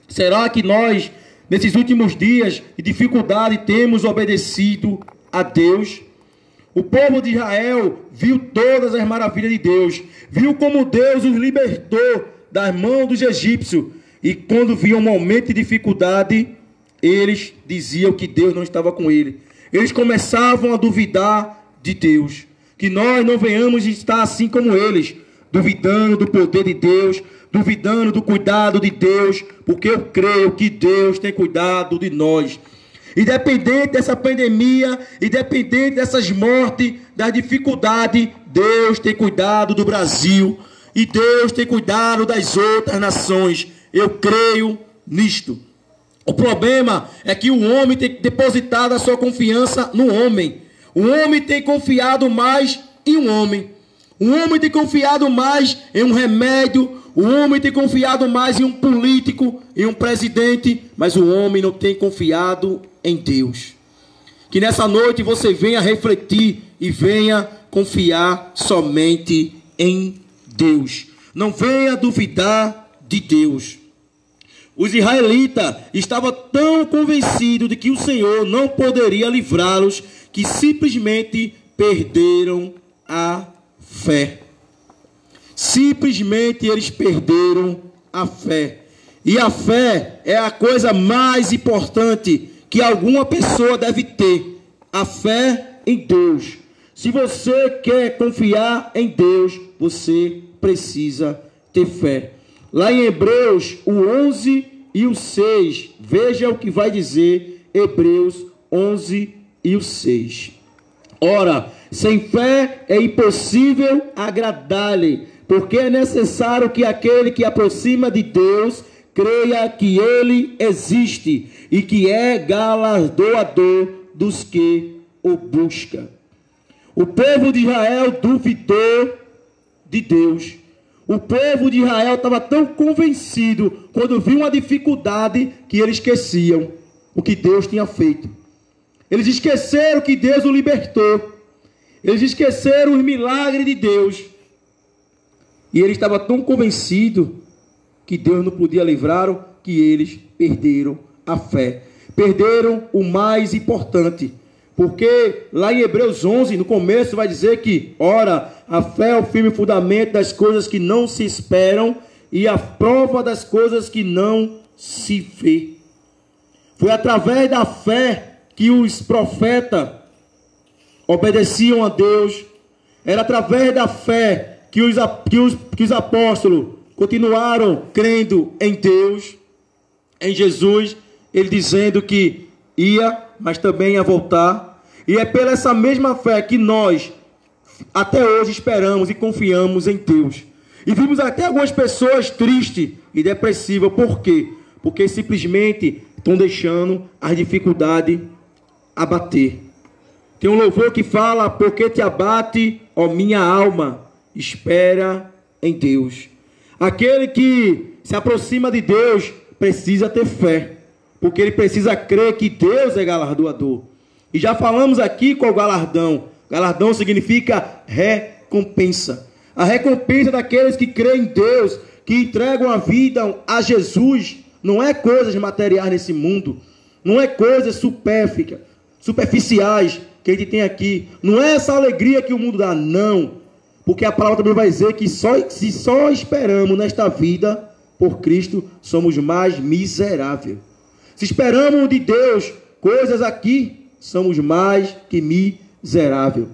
Será que nós, nesses últimos dias de dificuldade, temos obedecido a Deus? O povo de Israel viu todas as maravilhas de Deus, viu como Deus os libertou das mãos dos egípcios, e quando viam um momento de dificuldade, eles diziam que Deus não estava com ele. Eles começavam a duvidar de Deus. Que nós não venhamos estar assim como eles, duvidando do poder de Deus, duvidando do cuidado de Deus, porque eu creio que Deus tem cuidado de nós. Independente dessa pandemia, independente dessas mortes, das dificuldades, Deus tem cuidado do Brasil e Deus tem cuidado das outras nações. Eu creio nisto. O problema é que o homem tem depositado a sua confiança no homem. O homem tem confiado mais em um homem. O homem tem confiado mais em um remédio. O homem tem confiado mais em um político, em um presidente. Mas o homem não tem confiado em Deus. Que nessa noite você venha refletir e venha confiar somente em Deus. Não venha duvidar de Deus. Os israelitas estavam tão convencidos de que o Senhor não poderia livrá-los, que simplesmente perderam a fé. Simplesmente eles perderam a fé. E a fé é a coisa mais importante que alguma pessoa deve ter. A fé em Deus. Se você quer confiar em Deus, você precisa ter fé. Lá em Hebreus, o 11 e o 6. Veja o que vai dizer Hebreus 11 e o 6. Ora, sem fé é impossível agradar-lhe, porque é necessário que aquele que aproxima de Deus creia que ele existe e que é galardoador dos que o buscam. O povo de Israel duvidou de Deus. O povo de Israel estava tão convencido quando viu uma dificuldade que eles esqueciam o que Deus tinha feito. Eles esqueceram que Deus o libertou. Eles esqueceram os milagres de Deus. E eles estavam tão convencidos que Deus não podia livrá-los, que eles perderam a fé. Perderam o mais importante. Porque lá em Hebreus 11, no começo, vai dizer que, ora, a fé é o firme fundamento das coisas que não se esperam e a prova das coisas que não se vê. Foi através da fé que os profetas obedeciam a Deus. Era através da fé que os apóstolos continuaram crendo em Deus, em Jesus, ele dizendo que ia, mas também ia voltar. E é pela essa mesma fé que nós até hoje esperamos e confiamos em Deus. E vimos até algumas pessoas tristes e depressivas. Por quê? Porque simplesmente estão deixando as dificuldades abater. Tem um louvor que fala: porque te abate, ó minha alma, espera em Deus. Aquele que se aproxima de Deus precisa ter fé, porque ele precisa crer que Deus é galardoador. E já falamos aqui qual é o galardão. Galardão significa recompensa. A recompensa daqueles que creem em Deus, que entregam a vida a Jesus, não é coisas materiais nesse mundo, não é coisas superficiais que a gente tem aqui, não é essa alegria que o mundo dá, não. Porque a palavra também vai dizer que se só esperamos nesta vida por Cristo, somos mais miseráveis. Se esperamos de Deus coisas aqui, somos mais que miseráveis.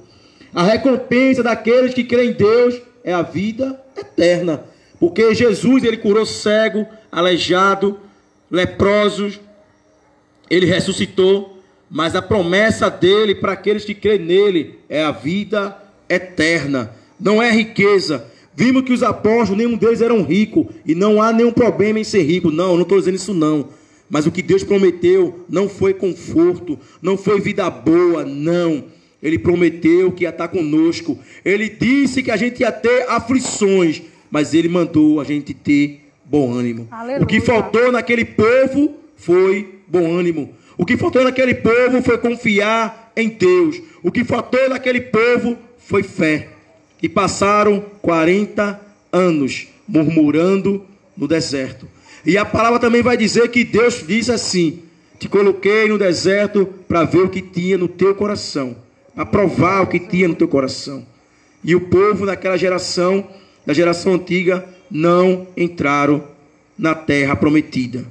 A recompensa daqueles que creem em Deus é a vida eterna. Porque Jesus, ele curou cego, aleijado, leprosos, ele ressuscitou. Mas a promessa dele para aqueles que creem nele é a vida eterna. Não é riqueza. Vimos que os apóstolos, nenhum deles eram ricos. E não há nenhum problema em ser rico. Não estou dizendo isso não. Mas o que Deus prometeu não foi conforto, não foi vida boa, não. Ele prometeu que ia estar conosco. Ele disse que a gente ia ter aflições, mas ele mandou a gente ter bom ânimo. Aleluia. O que faltou naquele povo foi bom ânimo. O que faltou naquele povo foi confiar em Deus. O que faltou naquele povo foi fé. E passaram 40 anos murmurando no deserto. E a palavra também vai dizer que Deus disse assim: te coloquei no deserto para ver o que tinha no teu coração, para provar o que tinha no teu coração. E o povo daquela geração, da geração antiga, não entraram na terra prometida.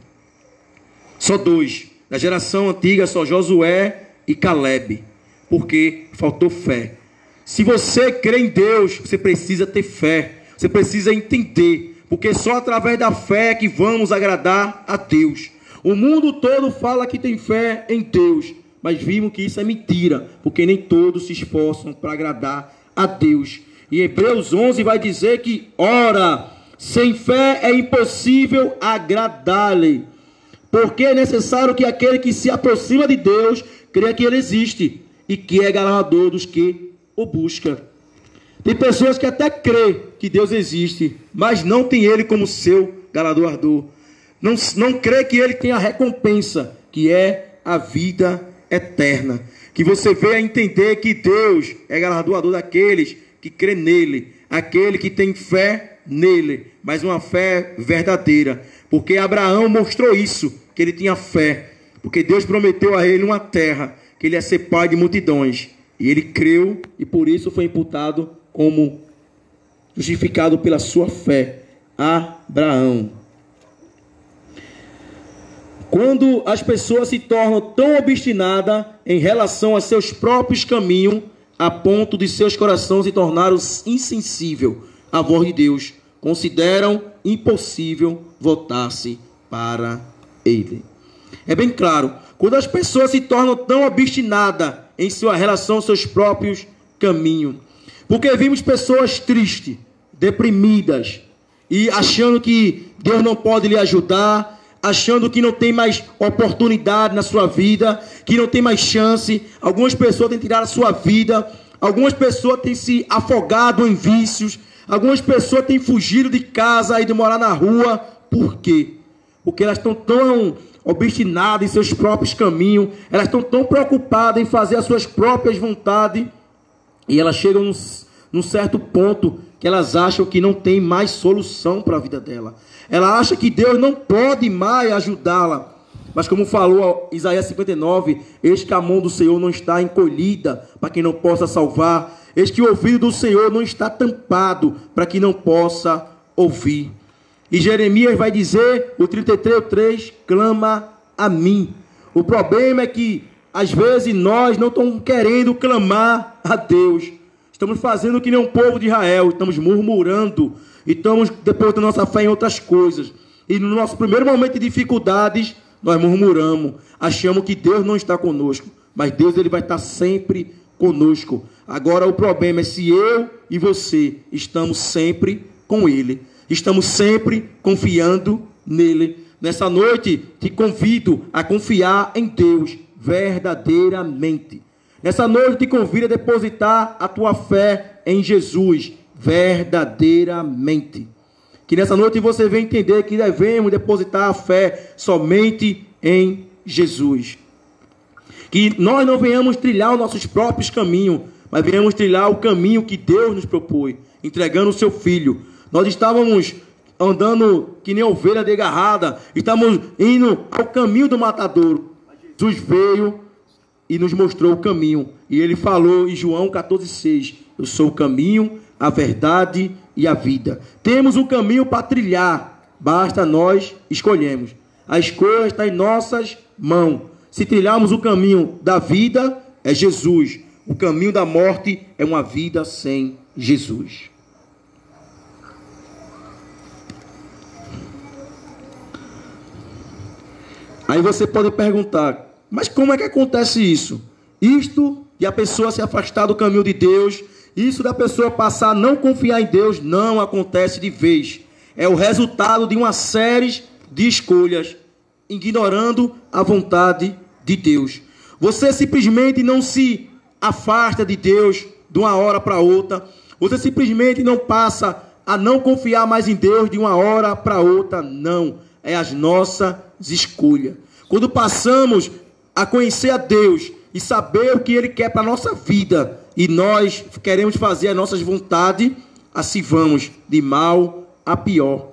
Só dois. Da geração antiga, só Josué e Caleb, porque faltou fé. Se você crê em Deus, você precisa ter fé, você precisa entender, porque só através da fé é que vamos agradar a Deus. O mundo todo fala que tem fé em Deus, mas vimos que isso é mentira, porque nem todos se esforçam para agradar a Deus. E Hebreus 11 vai dizer que, ora, sem fé é impossível agradar-lhe, porque é necessário que aquele que se aproxima de Deus creia que ele existe e que é galardoador dos que o buscam. Tem pessoas que até crêem que Deus existe, mas não tem ele como seu galardoador. Não crê que ele tem a recompensa, que é a vida eterna. Que você venha entender que Deus é galardoador daqueles que crê nele, aquele que tem fé nele, mas uma fé verdadeira. Porque Abraão mostrou isso, que ele tinha fé, porque Deus prometeu a ele uma terra, que ele ia ser pai de multidões, e ele creu, e por isso foi imputado como justificado pela sua fé. Abraão. Quando as pessoas se tornam tão obstinadas em relação a seus próprios caminhos, a ponto de seus corações se tornaram insensíveis à voz de Deus, consideram impossível voltar-se para ele. É bem claro, quando as pessoas se tornam tão obstinadas em sua relação aos seus próprios caminhos, porque vimos pessoas tristes, deprimidas, e achando que Deus não pode lhe ajudar, achando que não tem mais oportunidade na sua vida, que não tem mais chance. Algumas pessoas têm tirado a sua vida, algumas pessoas têm se afogado em vícios, algumas pessoas têm fugido de casa e de morar na rua. Por quê? Porque elas estão tão obstinadas em seus próprios caminhos, elas estão tão preocupadas em fazer as suas próprias vontades, e elas chegam num certo ponto que elas acham que não tem mais solução para a vida dela. Ela acha que Deus não pode mais ajudá-la. Mas como falou Isaías 59, eis que a mão do Senhor não está encolhida para que não possa salvar. Eis que o ouvido do Senhor não está tampado para que não possa ouvir. E Jeremias vai dizer, o 33:3, clama a mim. O problema é que às vezes nós não estamos querendo clamar a Deus. Estamos fazendo que nem um povo de Israel, estamos murmurando, e estamos depositando nossa fé em outras coisas. E no nosso primeiro momento de dificuldades, nós murmuramos, achamos que Deus não está conosco, mas Deus ele vai estar sempre conosco. Agora o problema é se eu e você estamos sempre com Ele. Estamos sempre confiando nele. Nessa noite te convido a confiar em Deus verdadeiramente. Nessa noite te convido a depositar a tua fé em Jesus verdadeiramente. Que nessa noite você venha entender que devemos depositar a fé somente em Jesus. Que nós não venhamos trilhar os nossos próprios caminhos, mas venhamos trilhar o caminho que Deus nos propôs, entregando o seu Filho. Nós estávamos andando que nem ovelha desgarrada, estamos indo ao caminho do matadouro. Jesus veio e nos mostrou o caminho. E ele falou em João 14,6: eu sou o caminho, a verdade e a vida. Temos um caminho para trilhar, basta nós escolhermos. A escolha está em nossas mãos. Se trilharmos o caminho da vida, é Jesus. O caminho da morte é uma vida sem Jesus. Aí você pode perguntar, mas como é que acontece isso? Isto de a pessoa se afastar do caminho de Deus, isso da pessoa passar a não confiar em Deus, não acontece de vez. É o resultado de uma série de escolhas, ignorando a vontade de Deus. Você simplesmente não se afasta de Deus de uma hora para outra. Você simplesmente não passa a não confiar mais em Deus de uma hora para outra. Não, é as nossas escolhas. Quando passamos a conhecer a Deus e saber o que Ele quer para a nossa vida, e nós queremos fazer as nossas vontades, assim vamos de mal a pior.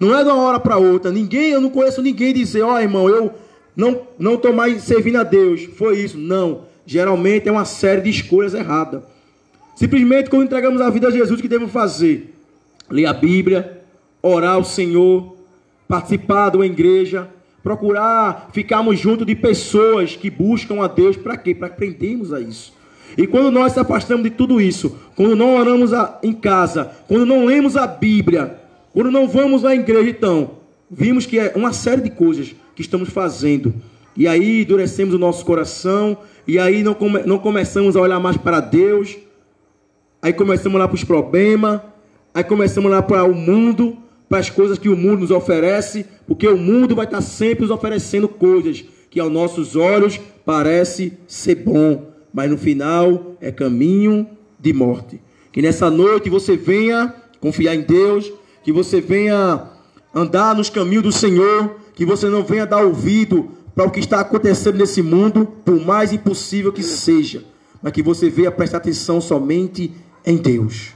Não é de uma hora para outra. Eu não conheço ninguém dizer, ó irmão, eu não estou mais servindo a Deus. Foi isso. Não. Geralmente é uma série de escolhas erradas. Simplesmente quando entregamos a vida a Jesus, o que devemos fazer? Ler a Bíblia, orar ao Senhor, participar de uma igreja, procurar ficarmos junto de pessoas que buscam a Deus. Para quê? Para aprendermos a isso. E quando nós se afastamos de tudo isso, quando não oramos em casa, quando não lemos a Bíblia, quando não vamos à igreja, então, vimos que é uma série de coisas que estamos fazendo. E aí endurecemos o nosso coração, e aí não começamos a olhar mais para Deus, aí começamos a olhar para os problemas, aí começamos a olhar para o mundo, para as coisas que o mundo nos oferece, porque o mundo vai estar sempre nos oferecendo coisas que aos nossos olhos parece ser bom, mas no final é caminho de morte. Que nessa noite você venha confiar em Deus, que você venha andar nos caminhos do Senhor, que você não venha dar ouvido para o que está acontecendo nesse mundo, por mais impossível que seja, mas que você venha prestar atenção somente em Deus.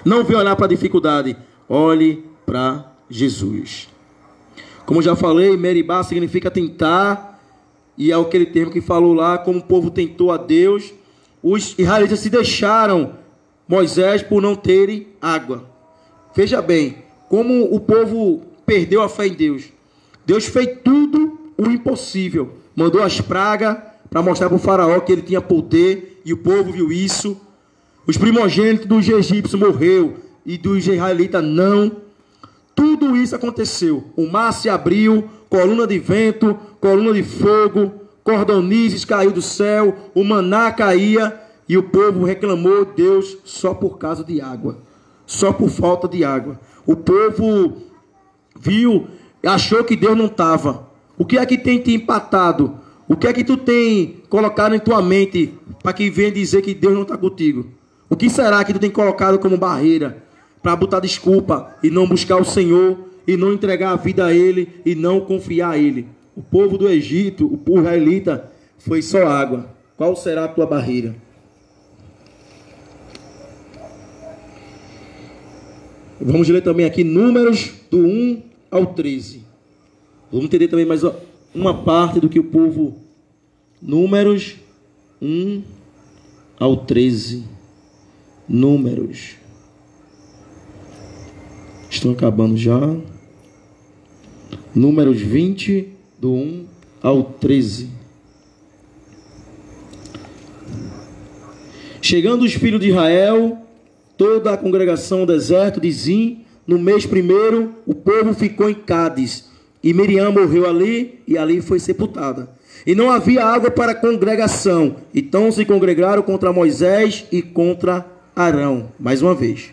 Não venha olhar para a dificuldade, olhe para Jesus. Como já falei, Meribá significa tentar, e é aquele termo que falou lá, como o povo tentou a Deus. Os israelitas se deixaram Moisés por não terem água. Veja bem, como o povo perdeu a fé em Deus. Deus fez tudo o impossível. Mandou as pragas para mostrar para o faraó que ele tinha poder, e o povo viu isso. Os primogênitos dos egípcios morreu e dos israelitas não. Tudo isso aconteceu. O mar se abriu, coluna de vento, coluna de fogo, cordonizes caiu do céu, o maná caía, e o povo reclamou Deus só por causa de água, só por falta de água. O povo viu, achou que Deus não estava. O que é que tem te empatado? O que é que tu tem colocado em tua mente para que venha dizer que Deus não está contigo? O que será que tu tem colocado como barreira para botar desculpa e não buscar o Senhor, e não entregar a vida a Ele, e não confiar a Ele? O povo do Egito, o povo israelita, foi só água. Qual será a tua barreira? Vamos ler também aqui Números do 1 ao 13. Vamos entender também mais uma parte do que o povo... Números 1 ao 13. Números. Estão acabando já. Números 20, do 1 ao 13. Chegando os filhos de Israel, toda a congregação ao deserto de Zim, no mês primeiro, o povo ficou em Cádiz, e Miriam morreu ali, e ali foi sepultada. E não havia água para a congregação. Então se congregaram contra Moisés e contra Arão. Mais uma vez.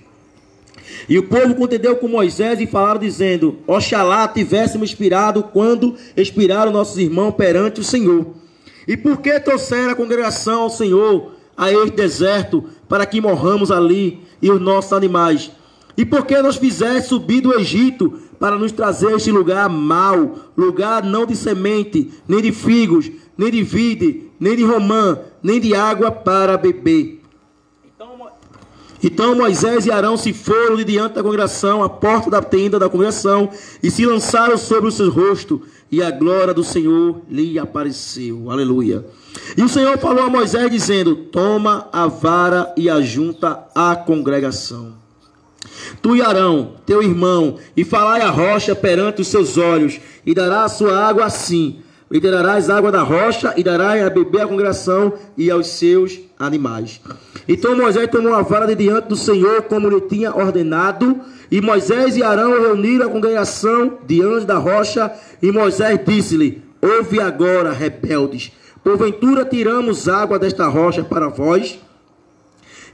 E o povo contendeu com Moisés e falaram dizendo: Oxalá tivéssemos expirado quando expiraram nossos irmãos perante o Senhor. E por que trouxeram a congregação ao Senhor a este deserto, para que morramos ali e os nossos animais? E por que nos fizeste subir do Egito para nos trazer este lugar mau, lugar não de semente, nem de figos, nem de vide, nem de romã, nem de água para beber? Então Moisés e Arão se foram de diante da congregação, à porta da tenda da congregação, e se lançaram sobre o seu rosto, e a glória do Senhor lhe apareceu. Aleluia. E o Senhor falou a Moisés dizendo: toma a vara e ajunta a congregação, tu e Arão, teu irmão, e falai a rocha perante os seus olhos, e dará a sua água assim. E tirarás água da rocha, e darás a beber à congregação e aos seus animais. Então Moisés tomou a vara de diante do Senhor, como lhe tinha ordenado. E Moisés e Arão reuniram a congregação diante da rocha. E Moisés disse-lhe: ouve agora, rebeldes, porventura tiramos água desta rocha para vós?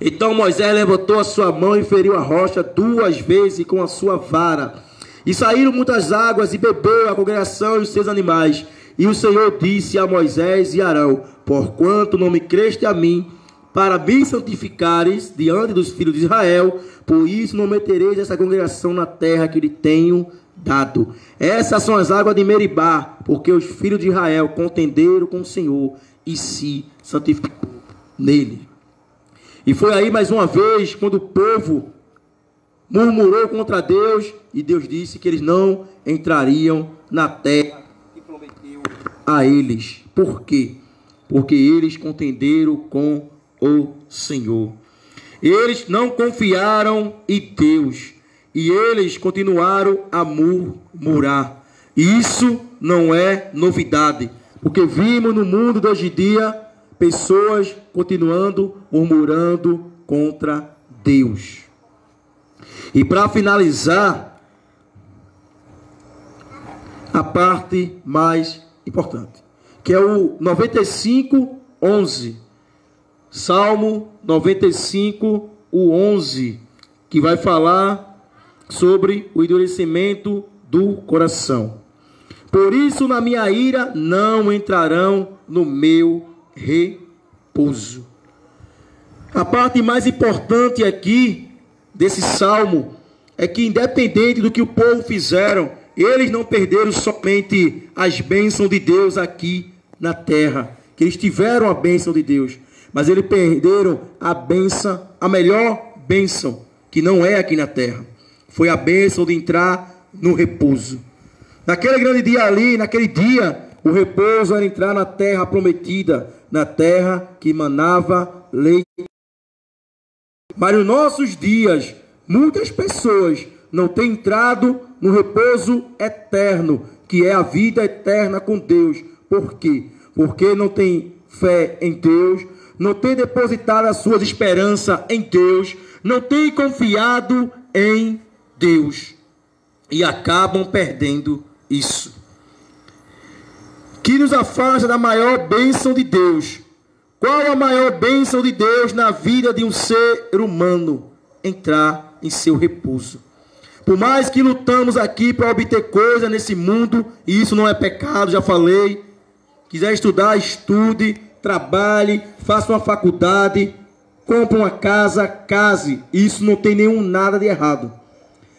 Então Moisés levantou a sua mão e feriu a rocha 2 vezes com a sua vara. E saíram muitas águas, e bebeu a congregação e os seus animais. E o Senhor disse a Moisés e Arão: porquanto não me creste a mim, para me santificares diante dos filhos de Israel, por isso não metereis essa congregação na terra que lhe tenho dado. Essas são as águas de Meribá, porque os filhos de Israel contenderam com o Senhor e se santificou nele. E foi aí mais uma vez quando o povo murmurou contra Deus, e Deus disse que eles não entrariam na terra que prometeu a eles. Por quê? Porque eles contenderam com o Senhor. Eles não confiaram em Deus, e eles continuaram a murmurar. E isso não é novidade, porque vimos no mundo de hoje em dia pessoas continuando murmurando contra Deus. E para finalizar, a parte mais importante, que é o 95:11. Salmo 95, o 11, que vai falar sobre o endurecimento do coração. Por isso, na minha ira, não entrarão no meu repouso. A parte mais importante aqui desse salmo é que, independente do que o povo fizeram, eles não perderam somente as bênçãos de Deus aqui na terra, que eles tiveram a bênção de Deus, mas eles perderam a bênção, a melhor bênção, que não é aqui na terra. Foi a bênção de entrar no repouso. Naquele grande dia ali, naquele dia, o repouso era entrar na terra prometida, na terra que manava leite. Mas nos nossos dias, muitas pessoas não têm entrado no repouso eterno, que é a vida eterna com Deus. Por quê? Porque não tem fé em Deus, não tem depositado as suas esperanças em Deus, não tem confiado em Deus, e acabam perdendo isso, que nos afasta da maior bênção de Deus. Qual a maior bênção de Deus na vida de um ser humano? Entrar em seu repouso. Por mais que lutamos aqui para obter coisa nesse mundo, e isso não é pecado, já falei. Quiser estudar, estude, trabalhe, faça uma faculdade, compre uma casa, case. Isso não tem nenhum nada de errado.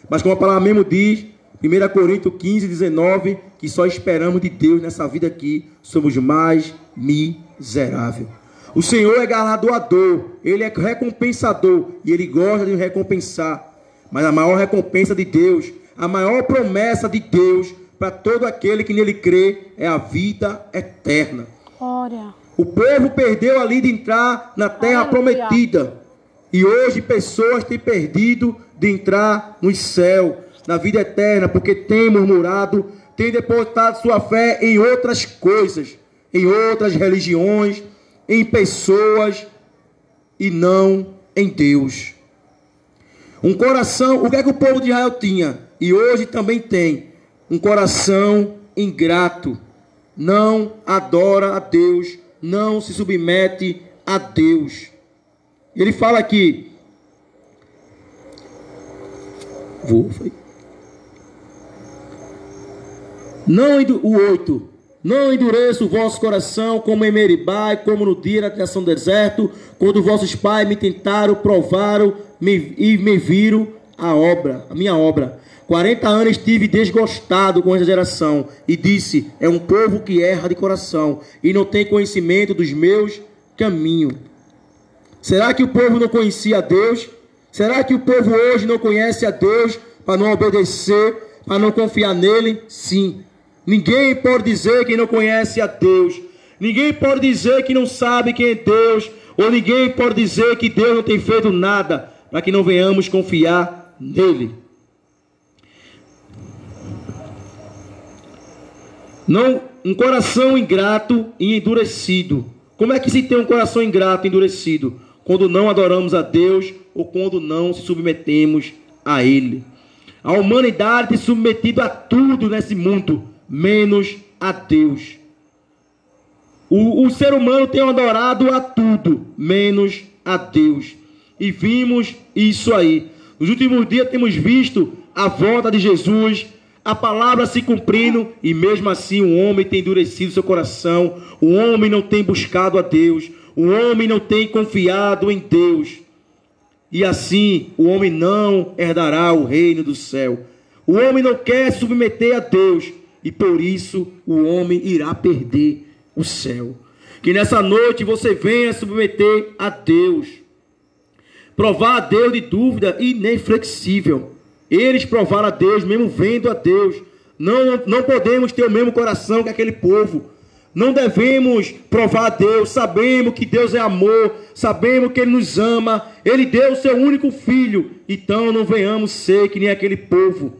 Mas como a palavra mesmo diz, 1 Coríntios 15:19, que só esperamos de Deus nessa vida aqui, somos mais miseráveis. O Senhor é galardoador, Ele é recompensador, e Ele gosta de recompensar. Mas a maior recompensa de Deus, a maior promessa de Deus para todo aquele que nele crê é a vida eterna. Glória. O povo perdeu ali de entrar na terra prometida. E hoje pessoas têm perdido de entrar no céu, na vida eterna, porque têm murmurado, têm depositado sua fé em outras coisas, em outras religiões, em pessoas e não em Deus. Um coração, o que é que o povo de Israel tinha? E hoje também tem um coração ingrato, não adora a Deus, não se submete a Deus. Ele fala aqui, o 8, não endureça o vosso coração como em Meribá e como no dia da tentação do deserto, quando vossos pais me tentaram, provaram e me viram a minha obra. 40 anos estive desgostado com essa geração e disse, é um povo que erra de coração e não tem conhecimento dos meus caminhos. Será que o povo não conhecia a Deus? Será que o povo hoje não conhece a Deus para não obedecer, para não confiar nele? Sim. Ninguém pode dizer que não conhece a Deus. Ninguém pode dizer que não sabe quem é Deus. Ou ninguém pode dizer que Deus não tem feito nada para que não venhamos confiar nele. Não, um coração ingrato e endurecido. Como é que se tem um coração ingrato e endurecido? Quando não adoramos a Deus ou quando não se submetemos a Ele. A humanidade tem submetido a tudo nesse mundo, menos a Deus. O ser humano tem adorado a tudo, menos a Deus. E vimos isso aí. Nos últimos dias temos visto a volta de Jesus, a palavra se cumprindo, e mesmo assim o homem tem endurecido seu coração, o homem não tem buscado a Deus, o homem não tem confiado em Deus. E assim o homem não herdará o reino do céu. O homem não quer se submeter a Deus, e por isso o homem irá perder o céu. Que nessa noite você venha submeter a Deus. Provar a Deus de dúvida ineflexível. Eles provaram a Deus, mesmo vendo a Deus. Não podemos ter o mesmo coração que aquele povo. Não devemos provar a Deus. Sabemos que Deus é amor. Sabemos que Ele nos ama. Ele deu o seu único filho. Então não venhamos ser que nem aquele povo.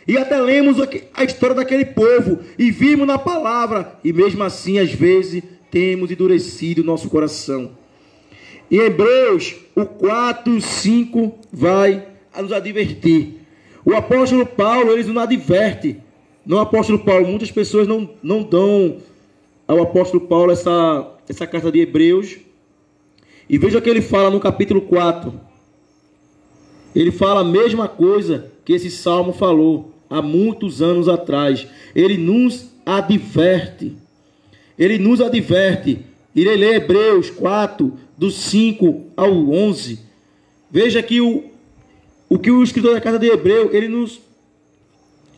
E até lemos a história daquele povo. E vimos na palavra. E mesmo assim, às vezes, temos endurecido o nosso coração. Em Hebreus, o 4, 5 vai nos advertir. O apóstolo Paulo, ele nos adverte. Não o apóstolo Paulo, muitas pessoas não dão ao apóstolo Paulo essa carta de Hebreus. E veja o que ele fala no capítulo 4. Ele fala a mesma coisa que esse salmo falou há muitos anos atrás. Ele nos adverte. Ele nos adverte. Irei ler Hebreus 4, do 5 ao 11. Veja que o que o escritor da carta de Hebreu, ele nos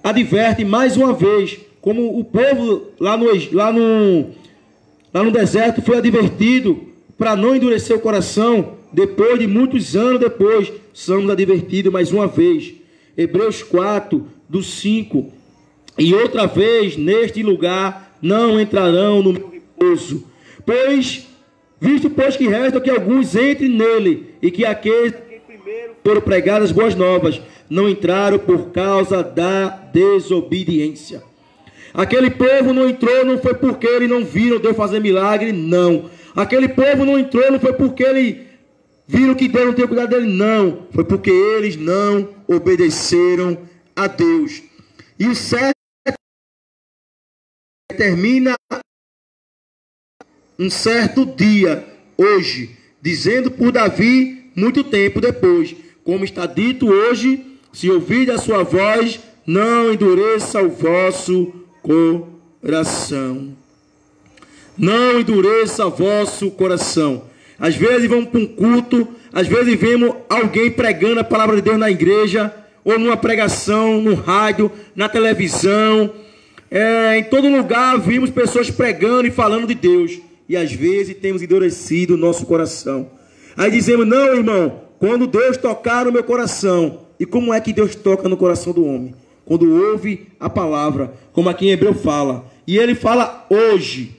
adverte mais uma vez, como o povo lá no deserto foi advertido para não endurecer o coração. Depois de muitos anos depois, somos advertidos mais uma vez. Hebreus 4, do 5. E outra vez, neste lugar, não entrarão no meu repouso. Visto que resta que alguns entrem nele, e que aqueles que primeiro foram pregadas as boas novas, não entraram por causa da desobediência. Aquele povo não entrou, não foi porque eles não viram Deus fazer milagre, não. Aquele povo não entrou, não foi porque eles viram que Deus não tem cuidado dele, não. Foi porque eles não obedeceram a Deus. E o 7 termina um certo dia, hoje, dizendo por Davi, muito tempo depois, como está dito hoje, se ouvir a sua voz, não endureça o vosso coração. Não endureça o vosso coração. Às vezes vamos para um culto, às vezes vemos alguém pregando a palavra de Deus na igreja, ou numa pregação, no rádio, na televisão, em todo lugar vimos pessoas pregando e falando de Deus. E às vezes temos endurecido o nosso coração. Aí dizemos, não, irmão, quando Deus tocar no meu coração. E como é que Deus toca no coração do homem? Quando ouve a palavra, como aqui em Hebreu fala. E ele fala hoje.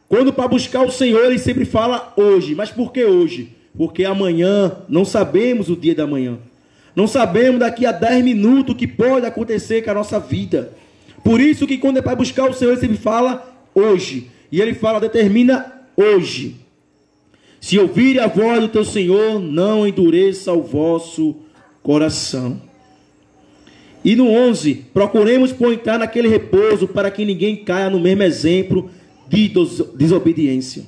Quando para buscar o Senhor, ele sempre fala hoje. Mas por que hoje? Porque amanhã, não sabemos o dia da manhã. Não sabemos daqui a 10 minutos o que pode acontecer com a nossa vida. Por isso que quando é para buscar o Senhor, ele sempre fala hoje. E ele fala, determina hoje. Se ouvir a voz do teu Senhor, não endureça o vosso coração. E no 11, procuremos por entrar naquele repouso para que ninguém caia no mesmo exemplo de desobediência.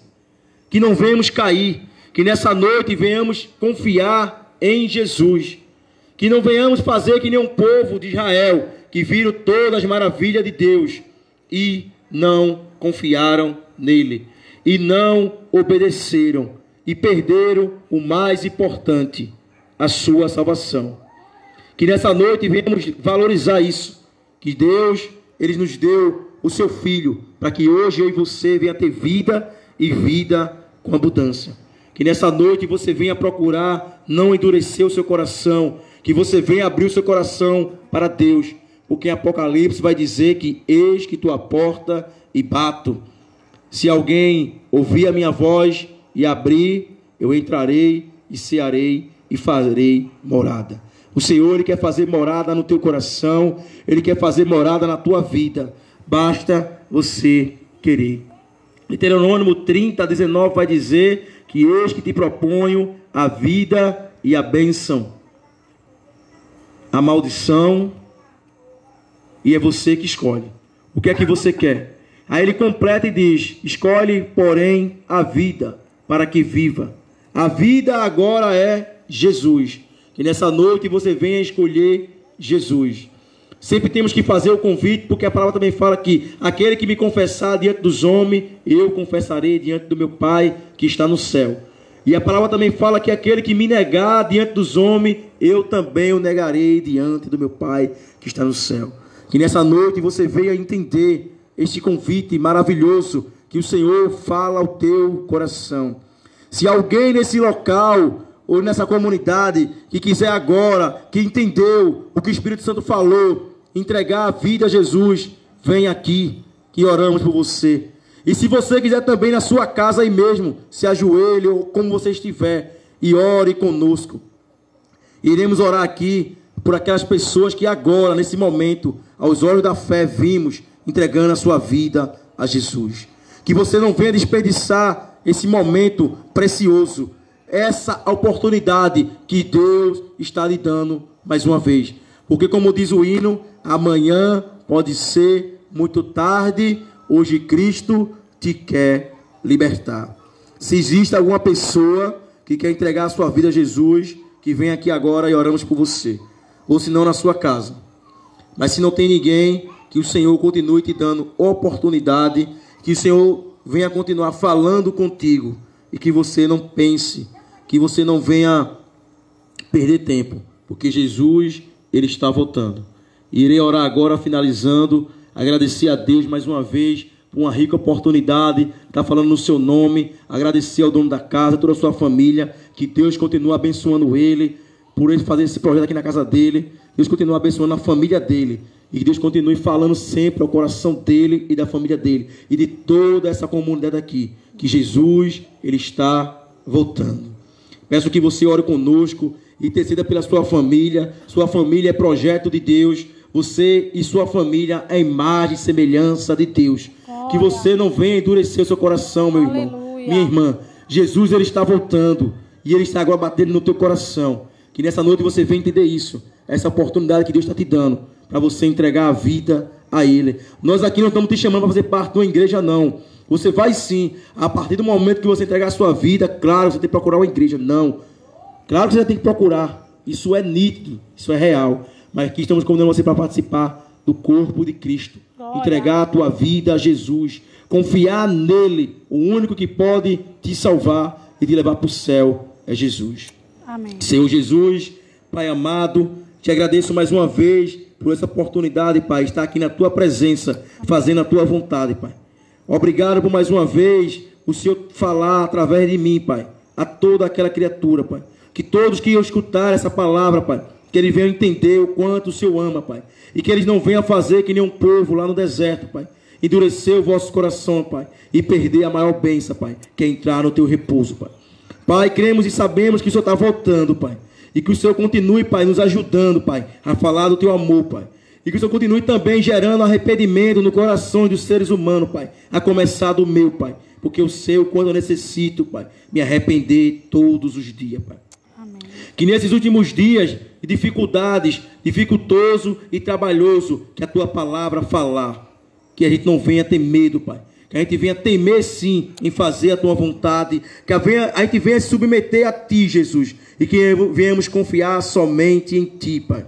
Que não venhamos cair, que nessa noite venhamos confiar em Jesus. Que não venhamos fazer que nem um povo de Israel, que viram todas as maravilhas de Deus e não confiaram nele. E não obedeceram e perderam o mais importante, a sua salvação. Que nessa noite venhamos valorizar isso, que Deus, Ele nos deu o seu Filho, para que hoje eu e você venha ter vida e vida com abundância. Que nessa noite você venha procurar não endurecer o seu coração, que você venha abrir o seu coração para Deus, porque em Apocalipse vai dizer que eis que tua porta e bato. Se alguém ouvir a minha voz e abrir, eu entrarei e cearei e farei morada. O Senhor, Ele quer fazer morada no teu coração, Ele quer fazer morada na tua vida. Basta você querer. Deuteronômio 30, 19 vai dizer que eis que te proponho a vida e a bênção, a maldição, e é você que escolhe. O que é que você quer? Aí ele completa e diz: escolhe, porém, a vida, para que viva. A vida agora é Jesus. Que nessa noite você venha escolher Jesus. Sempre temos que fazer o convite, porque a palavra também fala que aquele que me confessar diante dos homens, eu confessarei diante do meu Pai que está no céu. E a palavra também fala que aquele que me negar diante dos homens, eu também o negarei diante do meu Pai que está no céu. Que nessa noite você venha entender este convite maravilhoso que o Senhor fala ao teu coração. Se alguém nesse local ou nessa comunidade que quiser agora, que entendeu o que o Espírito Santo falou, entregar a vida a Jesus, vem aqui que oramos por você. E se você quiser também na sua casa aí mesmo, se ajoelhe ou como você estiver e ore conosco. Iremos orar aqui por aquelas pessoas que agora, nesse momento, aos olhos da fé, vimos entregando a sua vida a Jesus. Que você não venha desperdiçar esse momento precioso, essa oportunidade que Deus está lhe dando mais uma vez. Porque como diz o hino, amanhã pode ser muito tarde, hoje Cristo te quer libertar. Se existe alguma pessoa que quer entregar a sua vida a Jesus, que vem aqui agora e oramos por você. Ou se não, na sua casa. Mas se não tem ninguém, que o Senhor continue te dando oportunidade, que o Senhor venha continuar falando contigo e que você não pense, que você não venha perder tempo, porque Jesus, Ele está voltando. Irei orar agora, finalizando, agradecer a Deus mais uma vez por uma rica oportunidade, estar falando no seu nome, agradecer ao dono da casa, toda a sua família, que Deus continue abençoando ele, por ele fazer esse projeto aqui na casa dele, Deus continue abençoando a família dele, e que Deus continue falando sempre ao coração dele e da família dele, e de toda essa comunidade aqui, que Jesus, Ele está voltando. Peço que você ore conosco, interceda pela sua família é projeto de Deus, você e sua família é imagem e semelhança de Deus. Glória. Que você não venha endurecer o seu coração, meu Aleluia. Irmão, minha irmã. Jesus, Ele está voltando e Ele está agora batendo no teu coração. Que nessa noite você venha entender isso, essa oportunidade que Deus está te dando para você entregar a vida a Ele. Nós aqui não estamos te chamando para fazer parte de uma igreja, não. Você vai sim, a partir do momento que você entregar a sua vida, claro, você tem que procurar uma igreja. Não, claro que você tem que procurar. Isso é nítido, isso é real. Mas aqui estamos convidando você para participar do corpo de Cristo. Glória. Entregar a tua vida a Jesus. Confiar nele. O único que pode te salvar e te levar para o céu é Jesus. Amém. Senhor Jesus, Pai amado, te agradeço mais uma vez por essa oportunidade, Pai, estar aqui na tua presença, fazendo a tua vontade, Pai. Obrigado por mais uma vez o Senhor falar através de mim, Pai, a toda aquela criatura, Pai. Que todos que escutarem essa palavra, Pai, que eles venham entender o quanto o Senhor ama, Pai. E que eles não venham fazer que nem um povo lá no deserto, Pai. Endurecer o vosso coração, Pai. E perder a maior bênção, Pai, que é entrar no teu repouso, Pai. Pai, cremos e sabemos que o Senhor está voltando, Pai. E que o Senhor continue, Pai, nos ajudando, Pai, a falar do teu amor, Pai. E que o Senhor continue também gerando arrependimento no coração dos seres humanos, Pai. A começar do meu, Pai. Porque eu sei o quanto eu necessito, Pai, me arrepender todos os dias, Pai. Amém. Que nesses últimos dias de dificuldades, dificultoso e trabalhoso, que a tua palavra falar, que a gente não venha ter medo, Pai. Que a gente venha temer sim em fazer a tua vontade, que a gente venha se submeter a ti, Jesus, e que venhamos confiar somente em ti, Pai.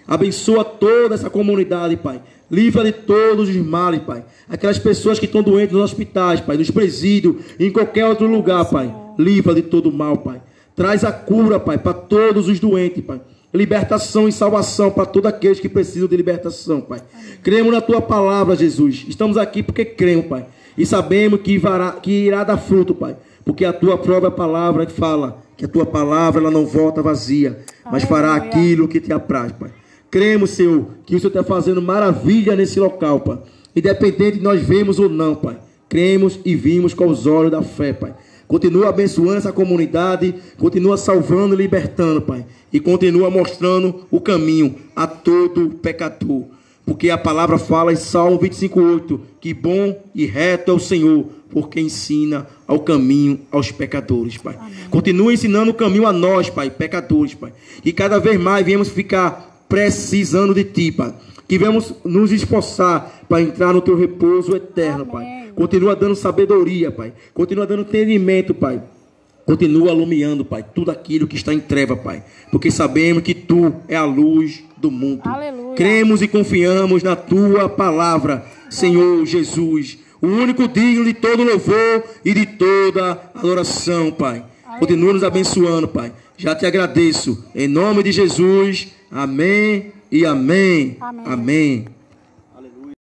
Abençoa toda essa comunidade, Pai. Livra de todos os males, Pai. Aquelas pessoas que estão doentes nos hospitais, Pai, nos presídios, em qualquer outro lugar, Pai. Livra de todo mal, Pai. Traz a cura, Pai, para todos os doentes, Pai. Libertação e salvação para todos aqueles que precisam de libertação, Pai. Cremos na tua palavra, Jesus. Estamos aqui porque cremos, Pai. E sabemos que irá dar fruto, Pai. Porque a tua própria palavra fala que a tua palavra ela não volta vazia, mas fará aquilo que te apraz, Pai. Cremos, Senhor, que o Senhor está fazendo maravilha nesse local, Pai. Independente de nós vemos ou não, Pai. Cremos e vimos com os olhos da fé, Pai. Continua abençoando essa comunidade, continua salvando e libertando, Pai. E continua mostrando o caminho a todo pecador. Porque a palavra fala em Salmo 25:8, que bom e reto é o Senhor, porque ensina ao caminho aos pecadores, Pai. Amém. Continua ensinando o caminho a nós, Pai, pecadores, Pai. E cada vez mais viemos ficar precisando de Ti, Pai. Que vamos nos esforçar para entrar no Teu repouso eterno, Amém. Pai. Continua dando sabedoria, Pai. Continua dando entendimento, Pai. Continua iluminando, Pai, tudo aquilo que está em treva, Pai. Porque sabemos que Tu é a luz do mundo. Aleluia. Cremos e confiamos na Tua palavra, Senhor Jesus. O único digno de todo louvor e de toda adoração, Pai. Aleluia. Continua nos abençoando, Pai. Já te agradeço. Em nome de Jesus. Amém e amém. Amém. Amém.